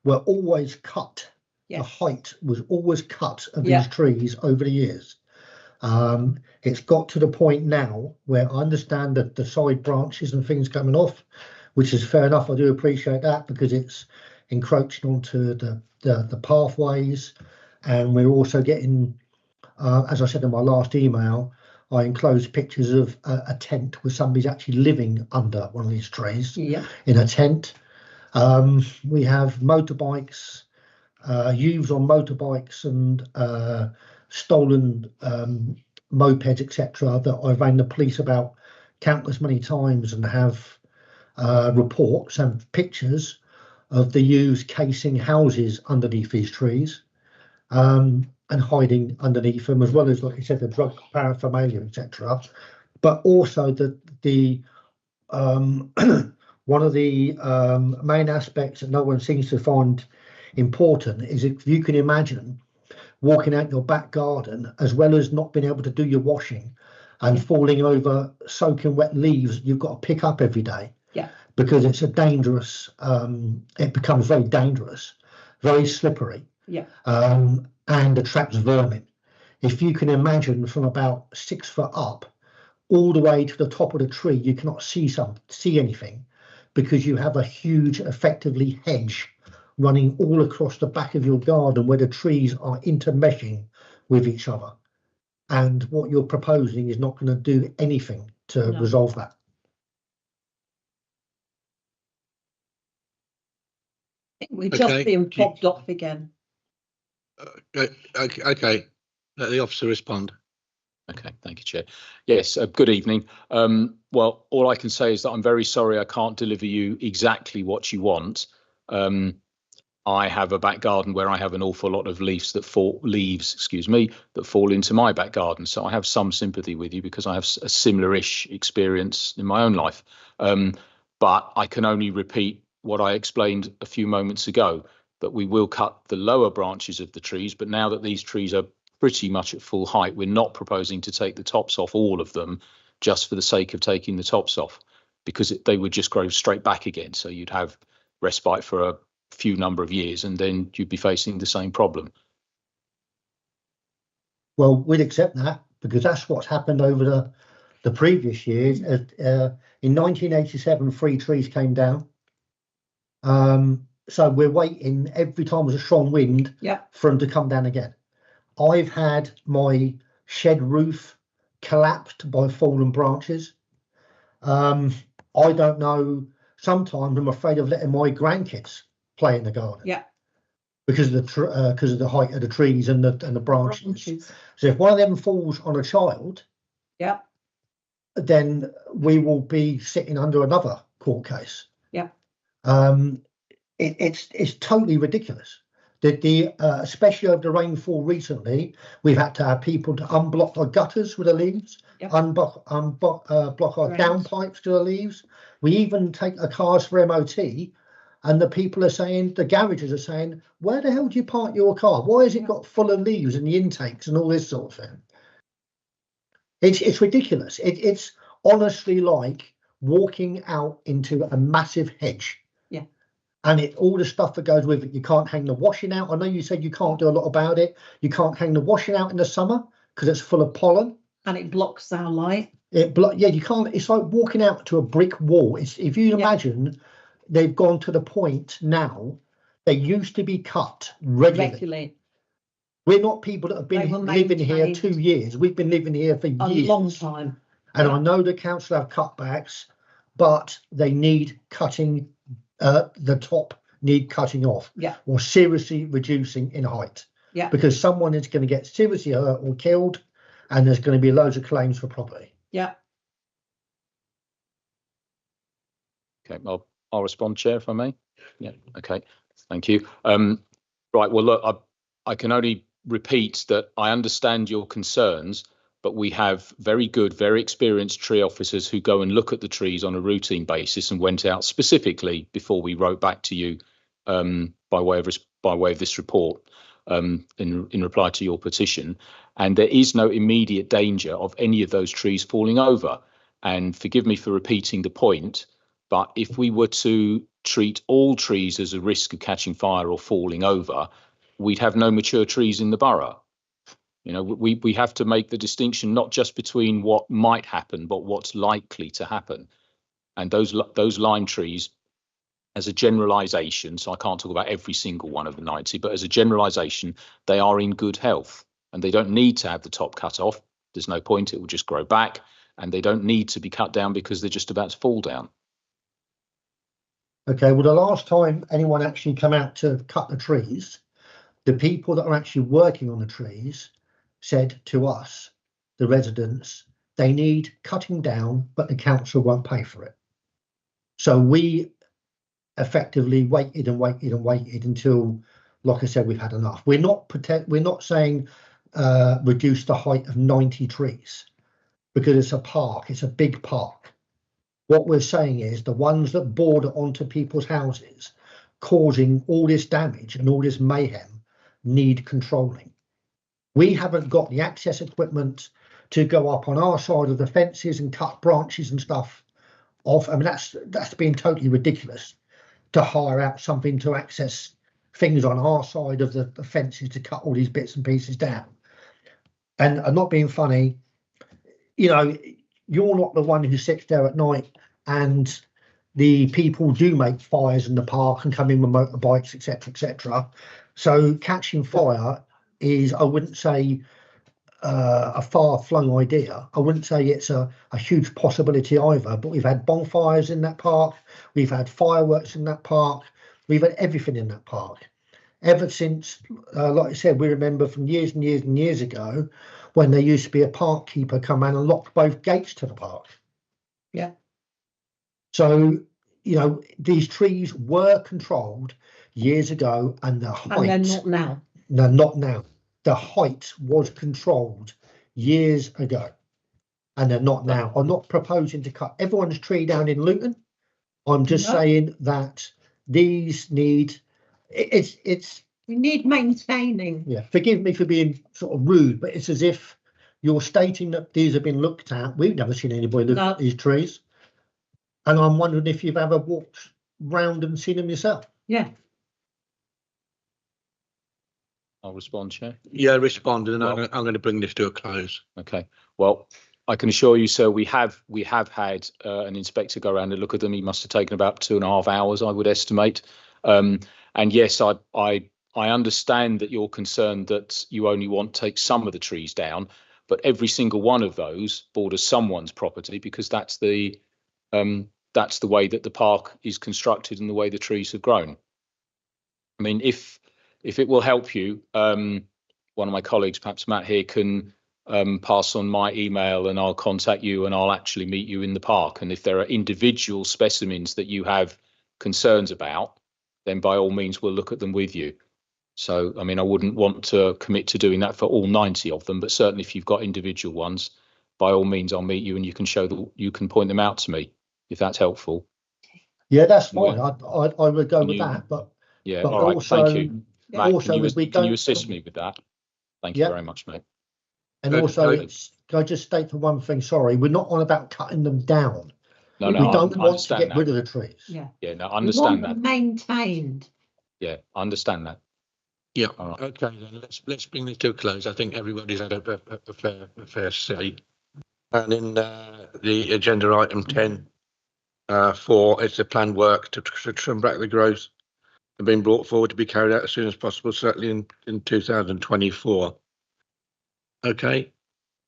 were always cut. Yes. The height was always cut of Yeah. these trees over the years. It's got to the point now where I understand that the side branches and things coming off, which is fair enough. I do appreciate that because it's encroaching onto the pathways, and we're also getting, as I said in my last email, I enclosed pictures of a tent where somebody's actually living under one of these trees in a tent. We have motorbikes, youths on motorbikes and stolen mopeds, etc., that I've rang the police about countless many times and have reports and pictures of the youths casing houses underneath these trees and hiding underneath them, as well as, like you said, the drug paraphernalia, etc. But also the one of the main aspects that no one seems to find important is if you can imagine walking out your back garden, as well as not being able to do your washing and falling over soaking wet leaves you've got to pick up every day. Yeah. Because it's a dangerous, it becomes very dangerous, very slippery. Yeah. And attracts vermin. If you can imagine from about 6 foot up all the way to the top of the tree, you cannot see anything because you have a huge, effectively, hedge running all across the back of your garden where the trees are intermeshing with each other. And what you're proposing is not going to do anything to resolve that. We're just being fobbed off again. Okay, let the officer respond. Okay, thank you, Chair. Yes, good evening. Well, all I can say is that I'm very sorry I can't deliver you exactly what you want. I have a back garden where I have an awful lot of leaves that fall into my back garden. So I have some sympathy with you because I have a similar-ish experience in my own life. But I can only repeat what I explained a few moments ago, that we will cut the lower branches of the trees. But now that these trees are pretty much at full height, we're not proposing to take the tops off all of them just for the sake of taking the tops off, because they would just grow straight back again. So you'd have respite for a few number of years and then you'd be facing the same problem. Well, we'd accept that because that's what's happened over the previous years. In 1987, 3 trees came down. So we're waiting every time there's a strong wind for them to come down again. I've had my shed roof collapsed by fallen branches. I don't know. Sometimes I'm afraid of letting my grandkids play in the garden. Yeah. Because of the height of the trees and the branches. So if one of them falls on a child, then we will be sitting under another court case. Yeah. It's totally ridiculous. Especially over the rainfall recently, we've had to have people to unblock our gutters with the leaves, block our downpipes to the leaves. We even take our cars for MOT, and the people are saying, the garages are saying, where the hell do you park your car? Why has it got full of leaves in the intakes and all this sort of thing? It's ridiculous. It's honestly like walking out into a massive hedge. And all the stuff that goes with it. You can't hang the washing out. I know you said you can't do a lot about it. You can't hang the washing out in the summer because it's full of pollen. And it blocks our light. You can't. It's like walking out to a brick wall. If you imagine, they've gone to the point now, they used to be cut regularly. We're not people that have been living here 2 years. We've been living here for years. A long time. And I know the council have cutbacks, but they need cutting. The top need cutting off, or seriously reducing in height, because someone is going to get seriously hurt or killed, and there's going to be loads of claims for property. Okay, I'll respond, Chair, if I may. Okay, thank you. Right, well, look, I can only repeat that I understand your concerns, but we have very good, very experienced tree officers who go and look at the trees on a routine basis and went out specifically before we wrote back to you by way of this report in reply to your petition. and there is no immediate danger of any of those trees falling over. And forgive me for repeating the point, but if we were to treat all trees as a risk of catching fire or falling over, we'd have no mature trees in the borough. You know, we have to make the distinction not just between what might happen, but what's likely to happen. And those lime trees, as a generalisation, so I can't talk about every single one of the 90, but as a generalisation, they are in good health and they don't need to have the top cut off. There's no point, it will just grow back, and they don't need to be cut down because they're just about to fall down. Okay, well, the last time anyone actually come out to cut the trees, the people that are actually working on the trees said to us, the residents, they need cutting down, but the council won't pay for it. So we effectively waited and waited and waited until, like I said, we've had enough. We're not saying reduce the height of 90 trees, because it's a park, it's a big park. What we're saying is the ones that border onto people's houses, causing all this damage and all this mayhem, need controlling. We haven't got the access equipment to go up on our side of the fences and cut branches and stuff off. I mean, that's been totally ridiculous to hire out something to access things on our side of the fences to cut all these bits and pieces down. And I'm not being funny, you know, you're not the one who sits there at night and the people do make fires in the park and come in with motorbikes, etc., etc. So catching fire is, I wouldn't say a far-flung idea. I wouldn't say it's a huge possibility either, but we've had bonfires in that park, we've had fireworks in that park, we've had everything in that park. Ever since, like I said, we remember from years and years and years ago when there used to be a park keeper come in and lock both gates to the park. Yeah. So, you know, these trees were controlled years ago, and the height. And they're not now. No, not now. The height was controlled years ago, and they're not now. I'm not proposing to cut everyone's tree down in Luton. I'm just saying that these need. It's. We need maintaining. Yeah, forgive me for being sort of rude, but it's as if you're stating that these have been looked at. We've never seen anybody look at these trees. And I'm wondering if you've ever walked round and seen them yourself. Yeah. I'll respond, Chair. Yeah, respond, and I'm going to bring this to a close. Okay. Well, I can assure you, sir, we have had an inspector go around and look at them. He must have taken about 2.5 hours, I would estimate. And yes, I understand that you're concerned that you only want to take some of the trees down, but every single one of those borders someone's property, because that's the way that the park is constructed and the way the trees have grown. I mean, if it will help you, one of my colleagues, perhaps Matt here, can pass on my email and I'll contact you and I'll actually meet you in the park. And if there are individual specimens that you have concerns about, then by all means, we'll look at them with you. So, I mean, I wouldn't want to commit to doing that for all 90 of them, but certainly if you've got individual ones, by all means, I'll meet you and you can point them out to me if that's helpful. Yeah, that's fine. I would go with that, but yeah, but all right. also, Thank you. Matt, also, can you assist me with that? Thank you very much, mate. And also, can I just state for one thing? Sorry, we're not on about cutting them down. No, we don't want to get rid of the trees. Yeah. Yeah, no, I understand that. Maintained. Yeah, I understand that. Yeah. Right. Okay, then let's bring this to a close. I think everybody's had a fair say. And in the agenda item 10, 4, it's the planned work to trim back the growth have been brought forward to be carried out as soon as possible, certainly in 2024. Okay,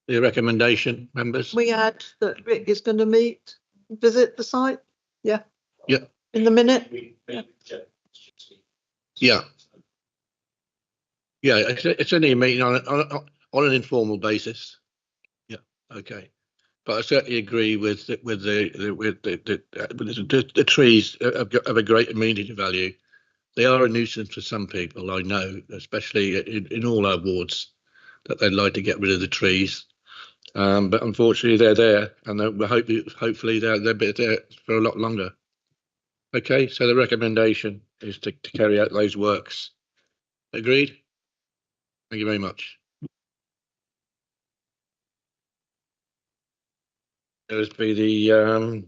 the recommendation, members? We add that Rick is going to visit the site. Yeah. Yeah. In the minute. Yeah. Yeah, it's only a meeting on an informal basis. Yeah. Okay. But I certainly agree with the trees have a great amenity value. They are a nuisance for some people, I know, especially in all our wards, that they'd like to get rid of the trees. But unfortunately, they're there, and hopefully they're there for a lot longer. Okay, so the recommendation is to carry out those works. Agreed? Thank you very much. There would be the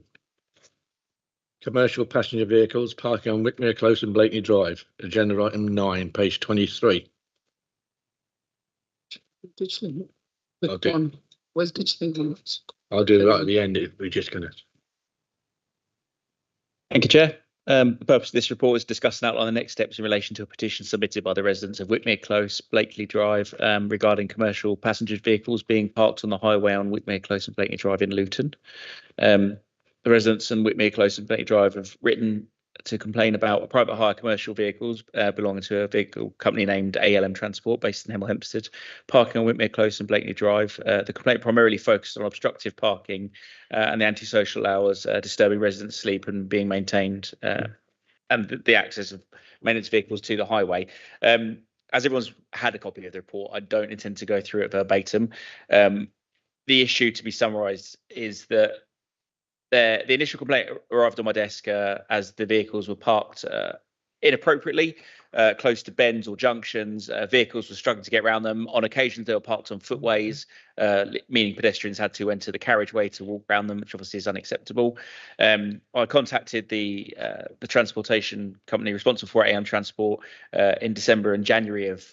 commercial passenger vehicles parking on Wickmere Close and Blakeney Drive, agenda item 9, page 23. I'll do, Where's digital? I'll do that at the end. We're just going to. Thank you, Chair. The purpose of this report is to discuss and outline the next steps in relation to a petition submitted by the residents of Wickmere Close, Blakeney Drive, regarding commercial passenger vehicles being parked on the highway on Wickmere Close and Blakeney Drive in Luton. The residents in Wickmere Close and Blakeney Drive have written to complain about private hire commercial vehicles belonging to a vehicle company named ALM Transport based in Hemel Hempstead, parking on Wickmere Close and Blakeney Drive. The complaint primarily focused on obstructive parking and the antisocial hours, disturbing residents' sleep and being maintained, and the access of maintenance vehicles to the highway. As everyone's had a copy of the report, I don't intend to go through it verbatim. The issue to be summarised is that the initial complaint arrived on my desk as the vehicles were parked inappropriately close to bends or junctions. Vehicles were struggling to get around them. On occasions, they were parked on footways, meaning pedestrians had to enter the carriageway to walk around them, which obviously is unacceptable. I contacted the transportation company responsible for AM Transport in December and January of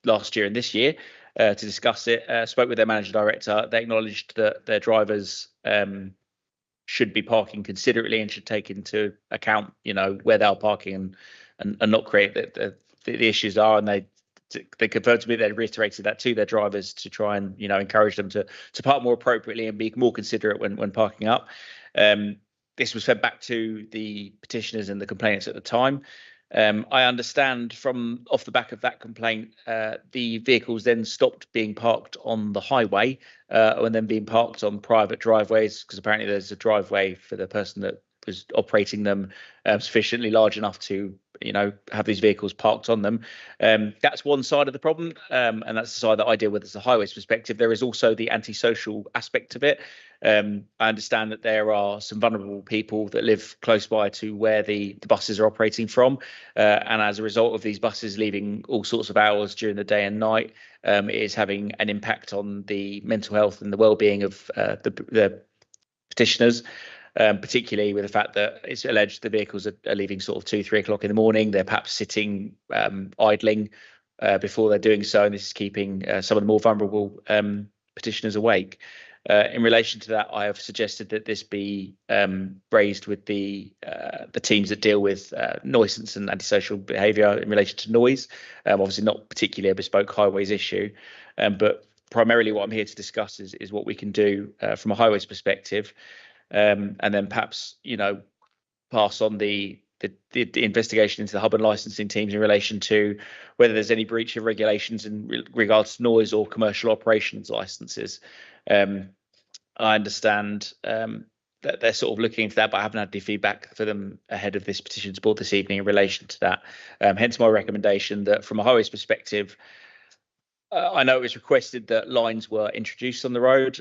last year and this year to discuss it. Spoke with their manager director. They acknowledged that their drivers should be parking considerately and should take into account, where they're parking and not create the issues are. And they confirmed to me they reiterated that to their drivers to try and encourage them to park more appropriately and be more considerate when parking up. This was fed back to the petitioners and the complainants at the time. I understand from off the back of that complaint, the vehicles then stopped being parked on the highway and then being parked on private driveways, because apparently there's a driveway for the person that was operating them sufficiently large enough to have these vehicles parked on them. That's one side of the problem, and that's the side that I deal with as a highways perspective. There is also the antisocial aspect of it. I understand that there are some vulnerable people that live close by to where the buses are operating from, and as a result of these buses leaving all sorts of hours during the day and night, it is having an impact on the mental health and the well-being of the petitioners. Particularly with the fact that it's alleged the vehicles are leaving sort of 2-3 o'clock in the morning. They're perhaps sitting idling before they're doing so, and this is keeping some of the more vulnerable petitioners awake. In relation to that, I have suggested that this be raised with the teams that deal with nuisance and antisocial behaviour in relation to noise. Obviously not particularly a bespoke highways issue, but primarily what I'm here to discuss is what we can do from a highways perspective. And then perhaps pass on the investigation into the hub and licensing teams in relation to whether there's any breach of regulations in regards to noise or commercial operations licenses. I understand that they're sort of looking into that, but I haven't had any feedback for them ahead of this petitions board this evening in relation to that. Hence my recommendation that from a highways perspective, I know it was requested that lines were introduced on the road.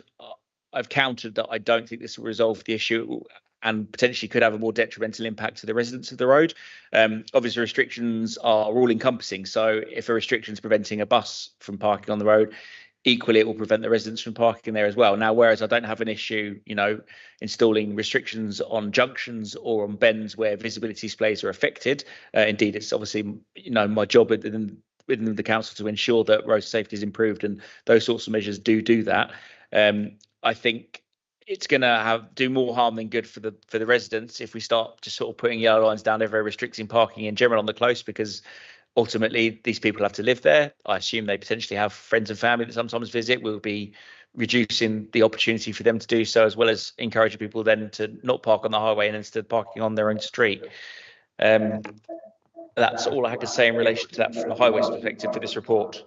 I've countered that I don't think this will resolve the issue and potentially could have a more detrimental impact to the residents of the road. Obviously, restrictions are all encompassing. So if a restriction is preventing a bus from parking on the road, equally it will prevent the residents from parking there as well. Now, whereas I don't have an issue, installing restrictions on junctions or on bends where visibility displays are affected. Indeed, it's obviously, my job within the council to ensure that road safety is improved, and those sorts of measures do that. I think it's going to do more harm than good for the residents if we start just sort of putting yellow lines down everywhere, restricting parking in general on the close, because ultimately these people have to live there. I assume they potentially have friends and family that sometimes visit. We'll be reducing the opportunity for them to do so, as well as encouraging people then to not park on the highway and instead parking on their own street. That's all I had to say in relation to that from a highways perspective for this report.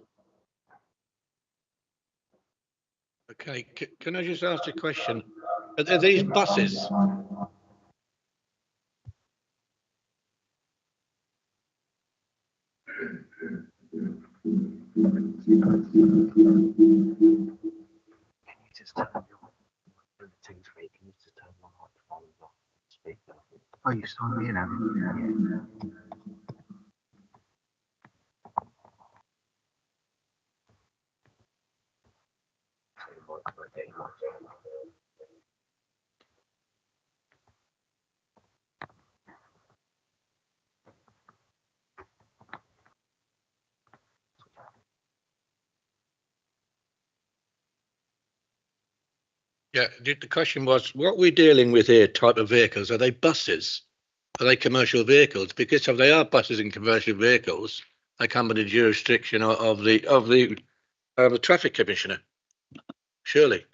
Okay, can I just ask a question? Are these buses? Oh, you signed me in, haven't you? Yeah, the question was, what we're dealing with here, type of vehicles, are they buses? Are they commercial vehicles? Because if they are buses and commercial vehicles, they come under the jurisdiction of the traffic commissioner. Surely.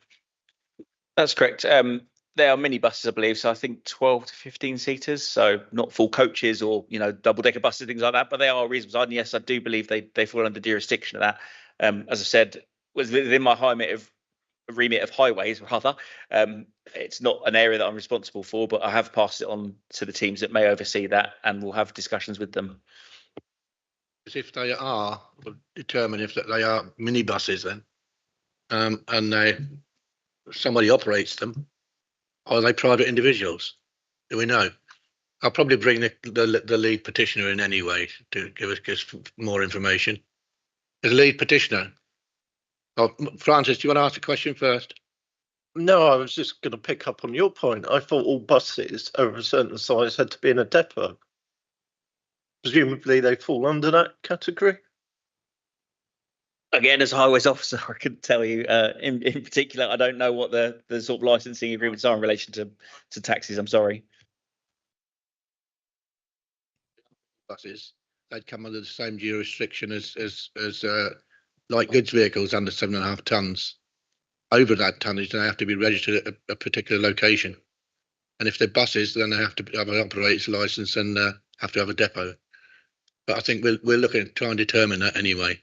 That's correct. They are minibuses, I believe. So I think 12 to 15 seaters. So not full coaches or, you know, double decker buses, things like that. But they are a reasonable size. And yes, I do believe they fall under jurisdiction of that. As I said, was within my remit of highways, rather. It's not an area that I'm responsible for, but I have passed it on to the teams that may oversee that, and we'll have discussions with them. Because if they are, we'll determine if they are minibuses then, and somebody operates them, or are they private individuals? Do we know? I'll probably bring the lead petitioner in anyway to give us more information. The lead petitioner. Oh, Francis, do you want to ask a question first? No, I was just going to pick up on your point. I thought all buses over a certain size had to be in a depot. Presumably they fall under that category. Again, as a highways officer, I couldn't tell you in particular. I don't know what the sort of licensing agreements are in relation to taxis. I'm sorry. Buses, they'd come under the same jurisdiction as light goods vehicles under 7.5 tons. Over that tonnage, they have to be registered at a particular location. And if they're buses, then they have to have an operator's license and have to have a depot. But I think we're looking to try and determine that anyway.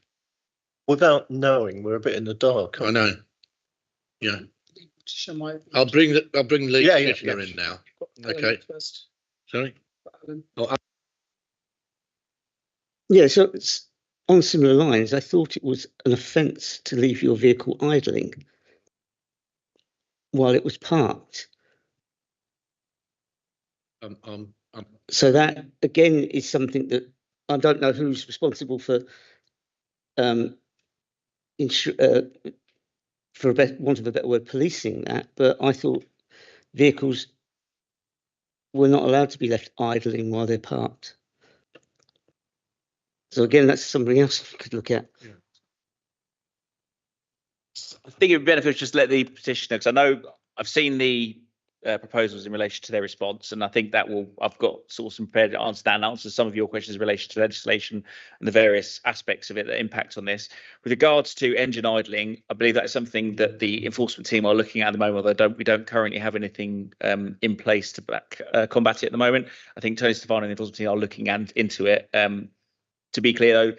Without knowing, we're a bit in the dark. I know. Yeah. I'll bring the lead petitioner in now. Okay. Sorry. Oh, Yeah, so it's on similar lines. I thought it was an offence to leave your vehicle idling while it was parked. So that again is something that I don't know who's responsible for. For want of a better word, policing that. But I thought vehicles were not allowed to be left idling while they're parked. So again, that's something else we could look at. Yeah. I think it would be beneficial just to let the petitioner, because I know I've seen the proposals in relation to their response, and I think that I've got sort of some prepared to answer some of your questions in relation to legislation and the various aspects of it that impact on this. With regards to engine idling, I believe that is something that the enforcement team are looking at the moment, although we don't currently have anything in place to combat it at the moment. I think Tony Stefano and the enforcement team are looking into it. To be clear, though,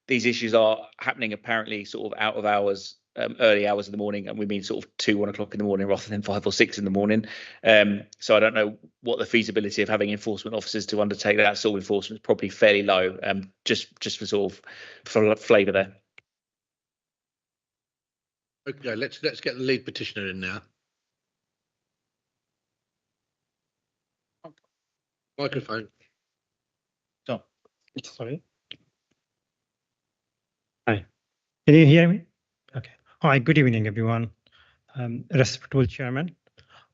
these issues are happening apparently sort of out of hours, early hours of the morning, and we mean sort of 2-1 o'clock in the morning rather than 5 or 6 in the morning. So I don't know what the feasibility of having enforcement officers to undertake that sort of enforcement is. Probably fairly low. Just for sort of flavour there. Okay, let's get the lead petitioner in now. Microphone. Oh, sorry. Hi, can you hear me? Okay. Hi, good evening, everyone. Respectable Chairman,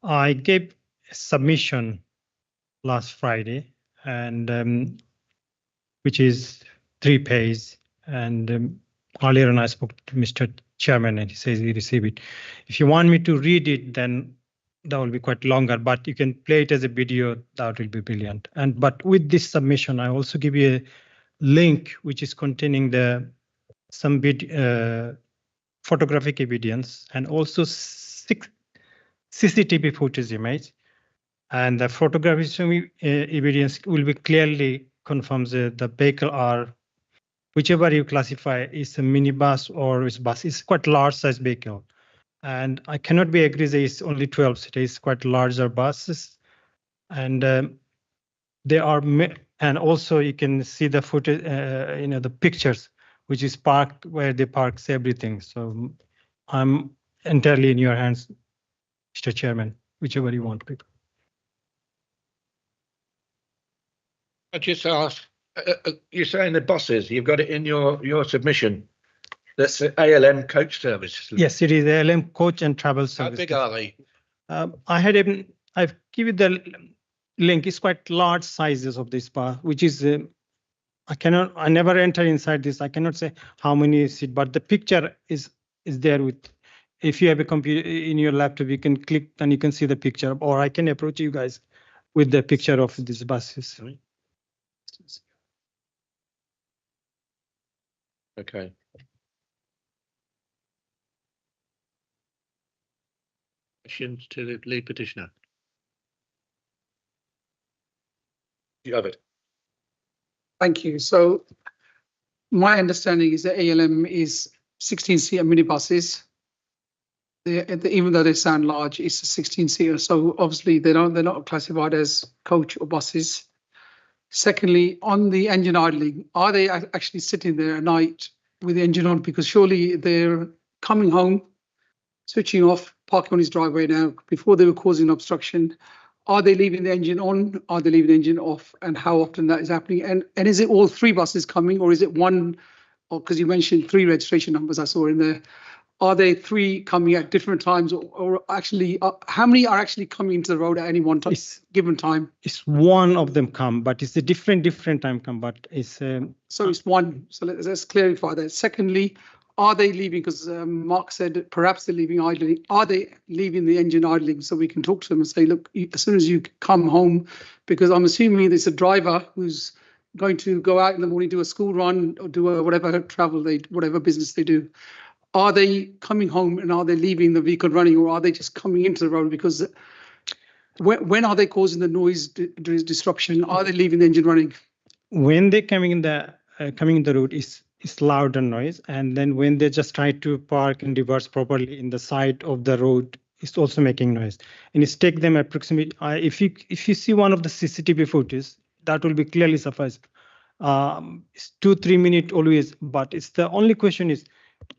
I gave a submission last Friday, and which is 3 pages. And earlier on, I spoke to Mr. Chairman, and he says he received it. If you want me to read it, then that will be quite longer. But you can play it as a video. That will be brilliant. But with this submission, I also give you a link which is containing some photographic evidence and also 6 CCTV footage image. And the photographic evidence will be clearly confirms the vehicle are, whichever you classify, is a minibus or is bus. It's quite large size vehicle. And I cannot be agree that it's only 12 seats. It's quite larger buses. And they are, and also you can see the footage, the pictures, which is parked where they parks everything. So I'm entirely in your hands, Mr. Chairman, whichever you want to pick. I just asked, you're saying the buses, you've got it in your submission. That's the ALM coach service. Yes, it is ALM coach and travel service. How big are they? I've given the link. It's quite large sizes of this bus, which is I never enter inside this. I cannot say how many seats, but the picture is there with if you have a computer in your laptop, you can click and you can see the picture, or I can approach you guys with the picture of these buses. Okay. Questions to the lead petitioner? You have it. Thank you. So my understanding is that ALM is 16-seater minibuses. Even though they sound large, it's a 16-seater. So obviously they're not classified as coach or buses. Secondly, on the engine idling, are they actually sitting there at night with the engine on? Because surely they're coming home, switching off, parking on his driveway now. Before they were causing obstruction. Are they leaving the engine on? Are they leaving the engine off? And how often that is happening? And is it all 3 buses coming, or is it one? Or because you mentioned 3 registration numbers I saw in there. Are they 3 coming at different times, or actually, how many are actually coming into the road at any one time, given time? It's one of them come, but it's a different time come, but it's. So it's one. So let's clarify that. Secondly, are they leaving? Because Mark said perhaps they're leaving idling. Are they leaving the engine idling so we can talk to them and say, look, as soon as you come home, because I'm assuming there's a driver who's going to go out in the morning, do a school run or do whatever travel whatever business they do. Are they coming home and are they leaving the vehicle running, or are they just coming into the road? Because when are they causing the noise disruption? Are they leaving the engine running? When they're coming in the road, it's louder noise, and then when they just try to park and reverse properly in the side of the road, it's also making noise. And it's take them approximately. If you see one of the CCTV footage, that will be clearly suffice. It's 2-3 minutes always, but it's the only question is.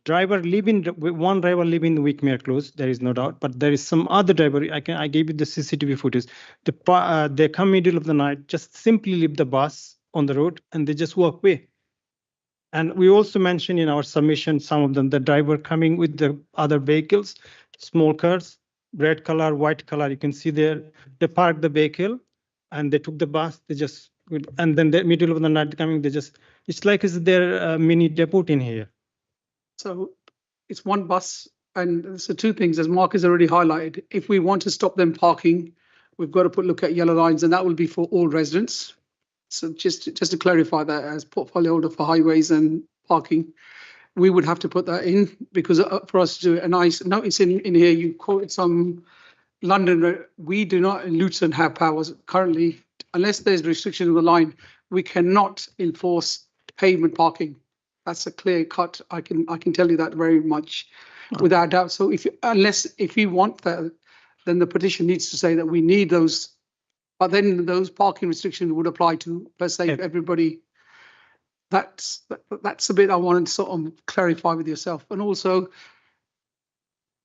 One driver leaving the Wickmere close, there is no doubt, but there is some other driver. I gave you the CCTV footage. They come middle of the night, just simply leave the bus on the road and they just walk away. And we also mentioned in our submission, some of them, the driver coming with the other vehicles, small cars, red color, white color. You can see there, they parked the vehicle and they took the bus. They just, and then the middle of the night coming, it's like it's their mini depot in here. So it's one bus, and so 2 things, as Mark has already highlighted. If we want to stop them parking, we've got to look at yellow lines, and that will be for all residents. So just to clarify that, as portfolio holder for highways and parking, we would have to put that in, because for us to do a nice notice in here, you quoted some London. We do not in Luton have powers currently, unless there's restriction on the line. We cannot enforce pavement parking. That's a clear cut. I can tell you that very much without doubt. So if you want that, then the petition needs to say that we need those, but then those parking restrictions would apply to, let's say, everybody. That's the bit I wanted to sort of clarify with yourself. And also,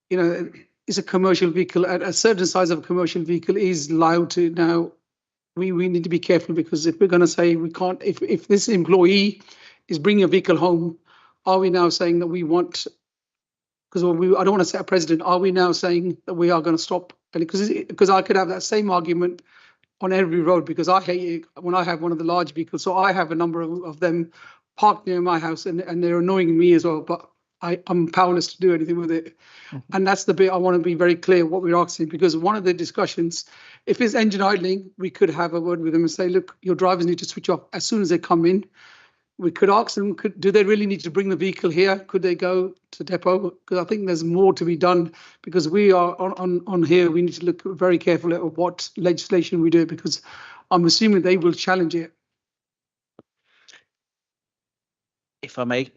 is a commercial vehicle at a certain size of a commercial vehicle is allowed to now. We need to be careful, because if we're going to say we can't, if this employee is bringing a vehicle home, are we now saying that we want, because I don't want to set a precedent, are we now saying that we are going to stop? Because I could have that same argument on every road, because I hate it when I have one of the large vehicles. So I have a number of them parked near my house, and they're annoying me as well, but I'm powerless to do anything with it. And that's the bit I want to be very clear what we're asking, because one of the discussions, if it's engine idling, we could have a word with them and say, look, your drivers need to switch off as soon as they come in. We could ask them, do they really need to bring the vehicle here? Could they go to depot? Because I think there's more to be done, because we are on here. We need to look very carefully at what legislation we do, because I'm assuming they will challenge it. If I may,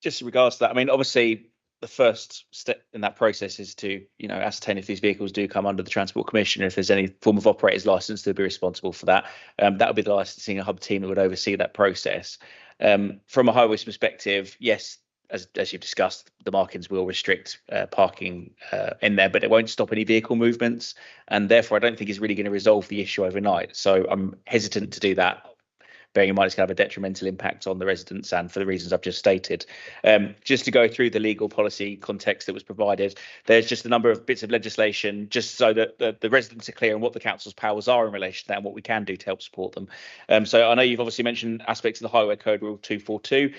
just in regards to that, I mean, obviously, the first step in that process is to, ascertain if these vehicles do come under the Transport Commission, if there's any form of operator's license to be responsible for that. That would be the licensing hub team that would oversee that process. From a highways perspective, yes, as you've discussed, the markings will restrict parking in there, but it won't stop any vehicle movements, and therefore I don't think it's really going to resolve the issue overnight. So I'm hesitant to do that. bearing in mind it's going to have a detrimental impact on the residents and for the reasons I've just stated. Just to go through the legal policy context that was provided, there's just a number of bits of legislation just so that the residents are clear on what the council's powers are in relation to that and what we can do to help support them. So I know you've obviously mentioned aspects of the Highway Code Rule 242.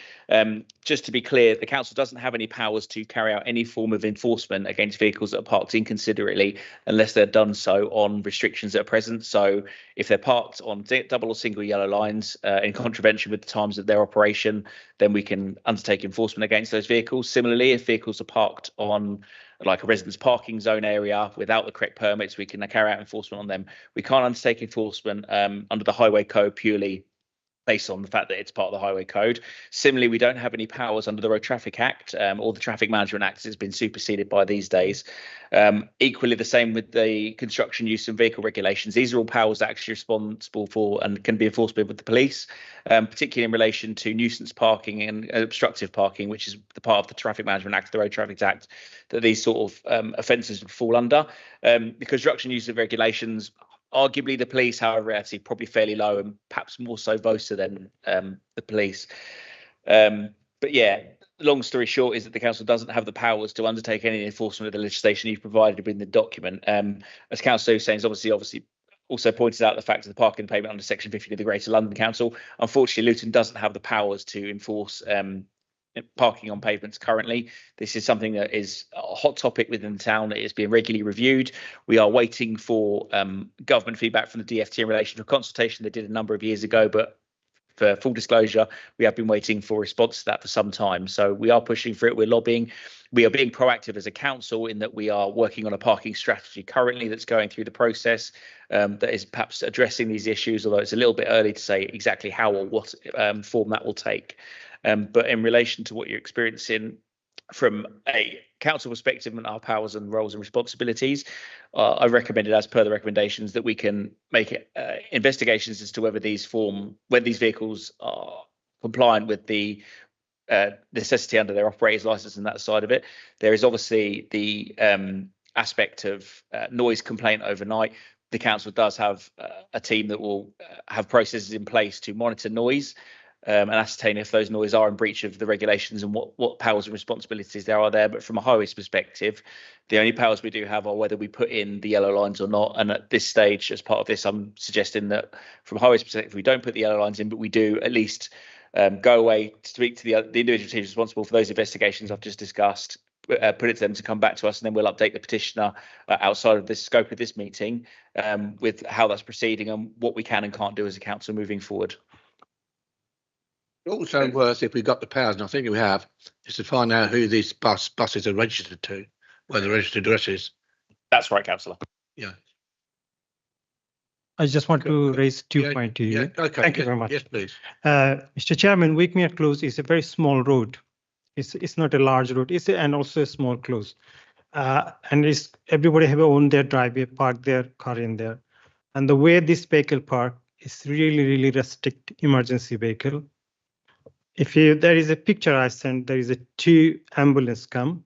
Just to be clear, the council doesn't have any powers to carry out any form of enforcement against vehicles that are parked inconsiderately unless they're done so on restrictions that are present. So if they're parked on double or single yellow lines in contravention with the times of their operation, then we can undertake enforcement against those vehicles. Similarly, if vehicles are parked on like a residence parking zone area without the correct permits, we can carry out enforcement on them. We can't undertake enforcement under the Highway Code purely based on the fact that it's part of the Highway Code. Similarly, we don't have any powers under the Road Traffic Act or the Traffic Management Act has been superseded by these days. Equally the same with the construction use and vehicle regulations. These are all powers that are actually responsible for and can be enforced with the police, particularly in relation to nuisance parking and obstructive parking, which is the part of the Traffic Management Act, the Road Traffic Act, that these sort of offences would fall under. The construction use and regulations, arguably the police, however, actually probably fairly low and perhaps more so VOSA than the police. But yeah, long story short is that the council doesn't have the powers to undertake any enforcement of the legislation you've provided in the document. As Councillor Hussain's obviously also pointed out the fact of the parking payment under Section 50 of the Greater London Council. Unfortunately, Luton doesn't have the powers to enforce parking on pavements currently. This is something that is a hot topic within the town. It is being regularly reviewed. We are waiting for government feedback from the DFT in relation to a consultation they did a number of years ago, but for full disclosure, we have been waiting for a response to that for some time. So we are pushing for it. We're lobbying. We are being proactive as a council in that we are working on a parking strategy currently that's going through the process that is perhaps addressing these issues, although it's a little bit early to say exactly how or what form that will take. But in relation to what you're experiencing from a council perspective and our powers and roles and responsibilities, I've recommended, as per the recommendations, that we can make investigations as to whether these vehicles are compliant with the necessity under their operator's license and that side of it. There is obviously the aspect of noise complaint overnight. The council does have a team that will have processes in place to monitor noise and ascertain if those noise are in breach of the regulations and what powers and responsibilities there are there. But from a highways perspective, the only powers we do have are whether we put in the yellow lines or not. And at this stage, as part of this, I'm suggesting that from a highways perspective, we don't put the yellow lines in, but we do at least go away, speak to the individual teams responsible for those investigations I've just discussed, put it to them to come back to us, and then we'll update the petitioner outside of the scope of this meeting with how that's proceeding and what we can and can't do as a council moving forward. Also worth, if we've got the powers, and I think we have, is to find out who these buses are registered to, where the registered address is. That's right, Councillor. Yeah. I just want to raise 2 points to you. Yeah, okay. Thank you very much. Yes, please. Mr. Chairman, Wickmere Close is a very small road. It's not a large road. And also a small close. And everybody have owned their driveway, park their car in there. And the way this vehicle park is really restrict emergency vehicle. There is a picture I sent, there is a 2 ambulance come.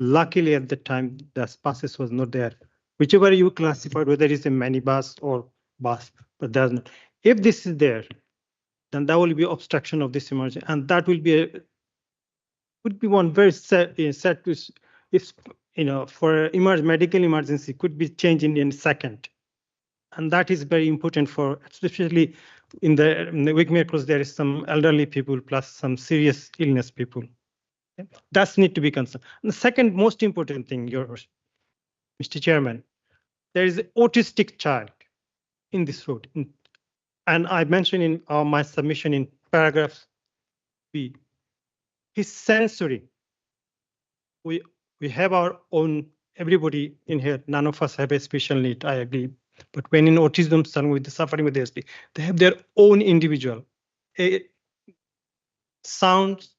Luckily at the time, the buses was not there. Whichever you classified, whether it's a minibus or bus, but there's not. If this is there, then that will be obstruction of this emergency, and that will be would be one very set if for medical emergency could be changed in a second, and that is very important for especially in the Wickmere Close. There is some elderly people plus some serious illness people. That's need to be concerned. And the second most important thing, Mr. Chairman, there is an autistic child in this road, and I mentioned in my submission in paragraph B. His sensory. We have our own. Everybody in here, none of us have a special need. I agree. But when in autism, suffering with ASD, they have their own individual sounds.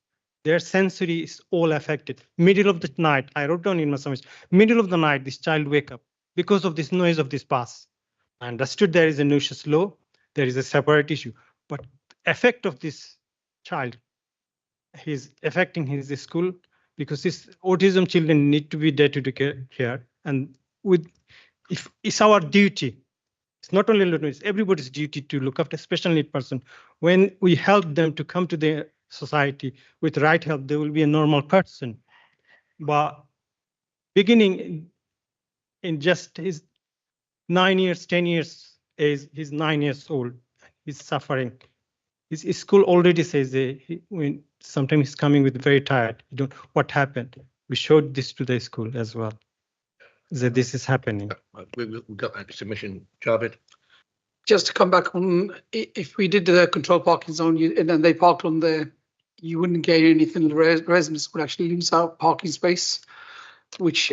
Their sensory is all affected. Middle of the night, I wrote down in my submission, middle of the night, this child wake up because of this noise of this bus. I understood there is a nuisance law, there is a separate issue, but effect of this child, he's affecting his school because this autism children need to be day-to-day care, and if it's our duty It's not only it's everybody's duty to look after special need person. When we help them to come to the society with right help, they will be a normal person. But beginning in just his 9 years, 10 years age, he's 9 years old, he's suffering. His school already says when sometimes he's coming with very tired. You don't what happened. We showed this to the school as well. That this is happening. We've got that submission, Javed. Just to come back on, if we did the control parking zone and then they parked on there, you wouldn't gain anything. The residents would actually lose out parking space, which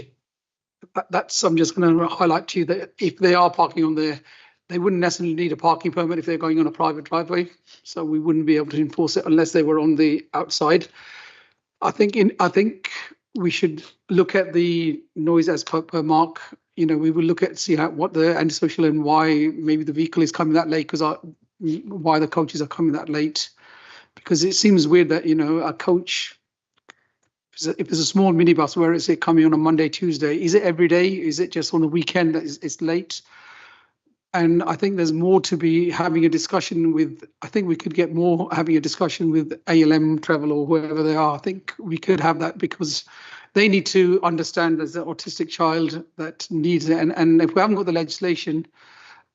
that's I'm just going to highlight to you that if they are parking on there, they wouldn't necessarily need a parking permit if they're going on a private driveway. So we wouldn't be able to enforce it unless they were on the outside. I think we should look at the noise as per Mark. You know, we will look at see what the antisocial and why maybe the vehicle is coming that late, because why the coaches are coming that late. Because it seems weird that, you know, a coach, if there's a small minibus, where is it coming on a Monday, Tuesday? Is it every day? Is it just on the weekend that it's late? And I think there's more to be having a discussion with. I think we could get more having a discussion with ALM Travel or whoever they are. I think we could have that, because they need to understand as an autistic child that needs it. And if we haven't got the legislation,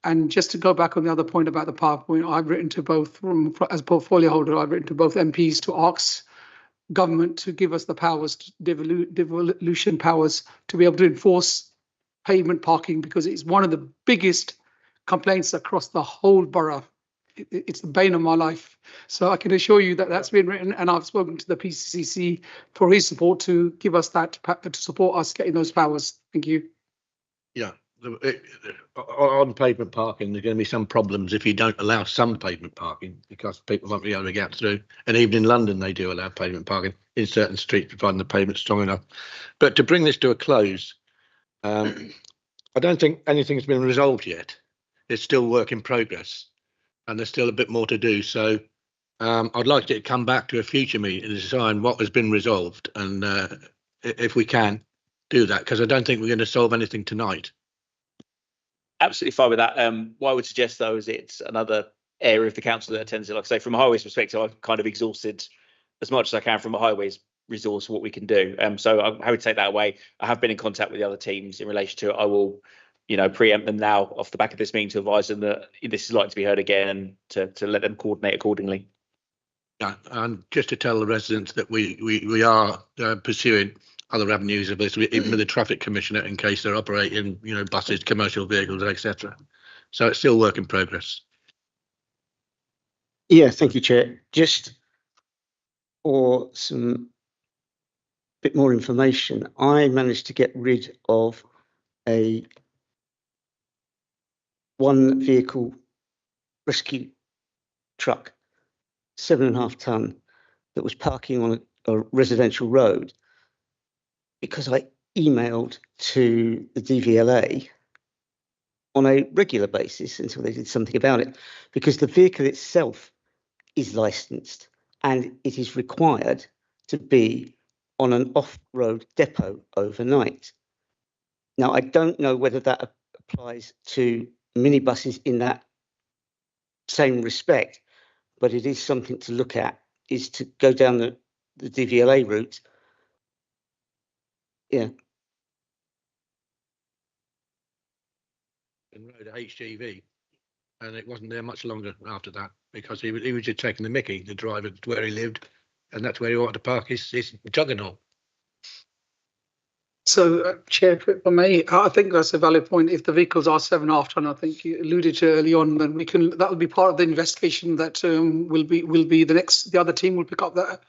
and just to go back on the other point about the PowerPoint, I've written to both, as portfolio holder, I've written to both MPs to ask government to give us the powers, devolution powers, to be able to enforce pavement parking, because it's one of the biggest complaints across the whole borough. It's the bane of my life. So I can assure you that that's been written, and I've spoken to the PCCC for his support to give us that, to support us getting those powers. Thank you. Yeah, on pavement parking, there's going to be some problems if you don't allow some pavement parking, because people won't be able to get through. And even in London, they do allow pavement parking in certain streets, providing the pavement's strong enough. But to bring this to a close, I don't think anything's been resolved yet. It's still work in progress, and there's still a bit more to do. So I'd like to come back to a future meeting and decide what has been resolved, and if we can do that, because I don't think we're going to solve anything tonight. Absolutely fine with that. What I would suggest, though, is it's another area of the council that attends it. Like I say, from a highways perspective, I've kind of exhausted as much as I can from a highways resource what we can do. So I'm happy to take that away. I have been in contact with the other teams in relation to it. I will, you know, preempt them now off the back of this meeting to advise them that this is likely to be heard again, and to let them coordinate accordingly. Yeah, and just to tell the residents that we are pursuing other avenues of this, even with the traffic commissioner, in case they're operating, you know, buses, commercial vehicles, etc. So it's still work in progress. Yeah, thank you, Chair. Just for some bit more information, I managed to get rid of a one vehicle rescue truck, 7.5 ton, that was parking on a residential road, because I emailed to the DVLA on a regular basis until they did something about it, because the vehicle itself is licensed and it is required to be on an off-road depot overnight. Now, I don't know whether that applies to minibuses in that same respect, but it is something to look at, is to go down the DVLA route. Yeah. And rode a HGV, and it wasn't there much longer after that, because he was just taking the mickey, the driver, where he lived, and that's where he wanted to park his juggernaut. So, Chair, if I may, I think that's a valid point. If the vehicles are 7.5 ton, I think you alluded to early on, then we can. That will be part of the investigation that will be the other team will pick up that.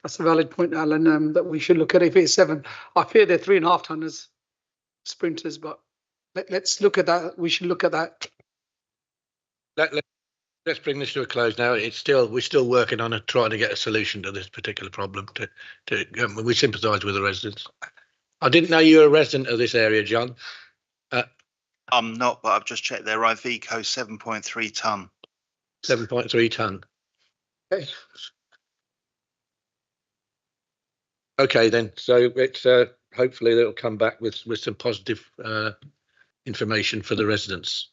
That's a valid point, Alan. That we should look at if it's 7. I fear they're 3.5 tonners, sprinters, but let's look at that. We should look at that. Let's bring this to a close now. We're still working on trying to get a solution to this particular problem. We sympathise with the residents. I didn't know you were a resident of this area, John. I'm not, but I've just checked their Iveco 7.3 ton. 7.3 ton. Okay. Okay, then. So it's hopefully they'll come back with some positive information for the residents.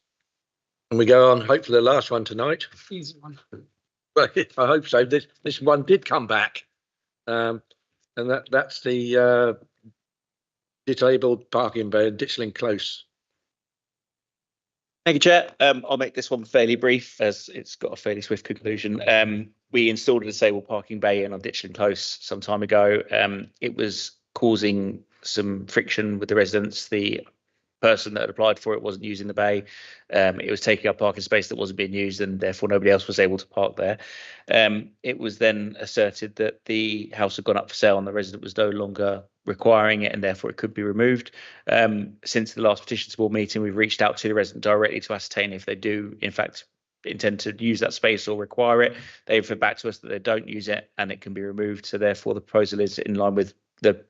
And we go on, hopefully the last one tonight. Easy one. Well, I hope so. This one did come back. And that's the disabled parking bay in Ditchling Close. Thank you, Chair. I'll make this one fairly brief as it's got a fairly swift conclusion. We installed a disabled parking bay in on Ditchling Close some time ago. It was causing some friction with the residents. The person that had applied for it wasn't using the bay. It was taking up parking space that wasn't being used, and therefore nobody else was able to park there. It was then asserted that the house had gone up for sale and the resident was no longer requiring it, and therefore it could be removed. Since the last Petitions Board meeting, we've reached out to the resident directly to ascertain if they do, in fact, intend to use that space or require it. They've fed back to us that they don't use it and it can be removed. So therefore, the proposal is in line with the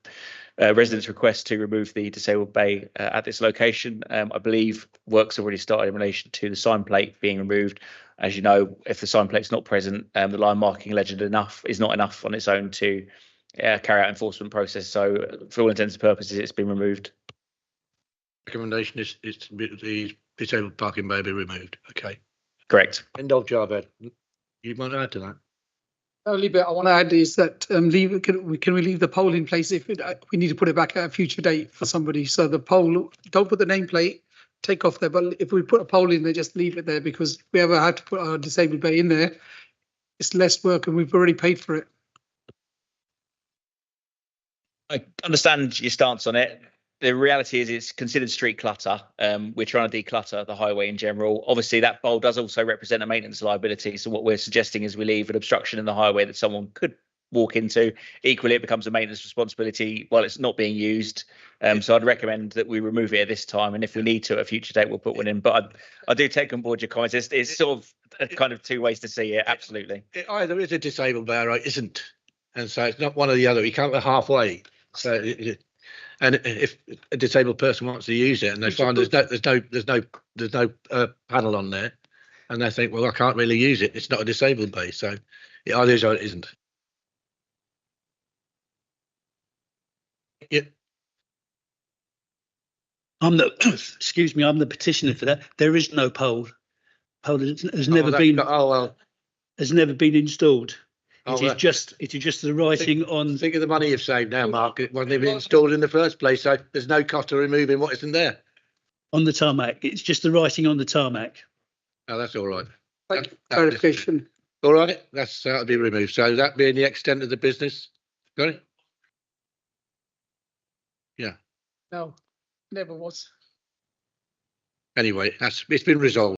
residents' request to remove the disabled bay at this location. I believe work's already started in relation to the sign plate being removed. As you know, if the sign plate's not present, the line marking legend is not enough on its own to carry out enforcement process. So for all intents and purposes, it's been removed. Recommendation is the disabled parking bay be removed. Okay. Correct. End of Javed. You want to add to that? The only bit I want to add is that can we leave the poll in place if we need to put it back at a future date for somebody? So the poll, don't put the nameplate, take off there. But if we put a poll in there, just leave it there, because if we ever have to put our disabled bay in there, it's less work and we've already paid for it. I understand your stance on it. The reality is it's considered street clutter. We're trying to declutter the highway in general. Obviously, that bowl does also represent a maintenance liability. So what we're suggesting is we leave an obstruction in the highway that someone could walk into. Equally, it becomes a maintenance responsibility while it's not being used. So I'd recommend that we remove it at this time. And if we need to at a future date, we'll put one in. But I do take on board your comments. It's sort of a kind of two ways to see it. Absolutely. It either is a disabled bay or it isn't. And so it's not one or the other. You can't go halfway. So and if a disabled person wants to use it and they find there's no panel on there, and they think, well, I can't really use it, it's not a disabled bay, so it either is or it isn't. Yeah. I'm the excuse me, I'm the petitioner for that. There is no pole. Pole has never been has never been installed. It is just the writing on. Think of the money you've saved now, Mark. It wasn't even installed in the first place, so there's no cost of removing what isn't there. On the tarmac, it's just the writing on the tarmac. Oh, that's all right. Clarification. All right, that'll be removed. So that being the extent of the business. Sorry. Yeah. No, never was. Anyway, it's been resolved.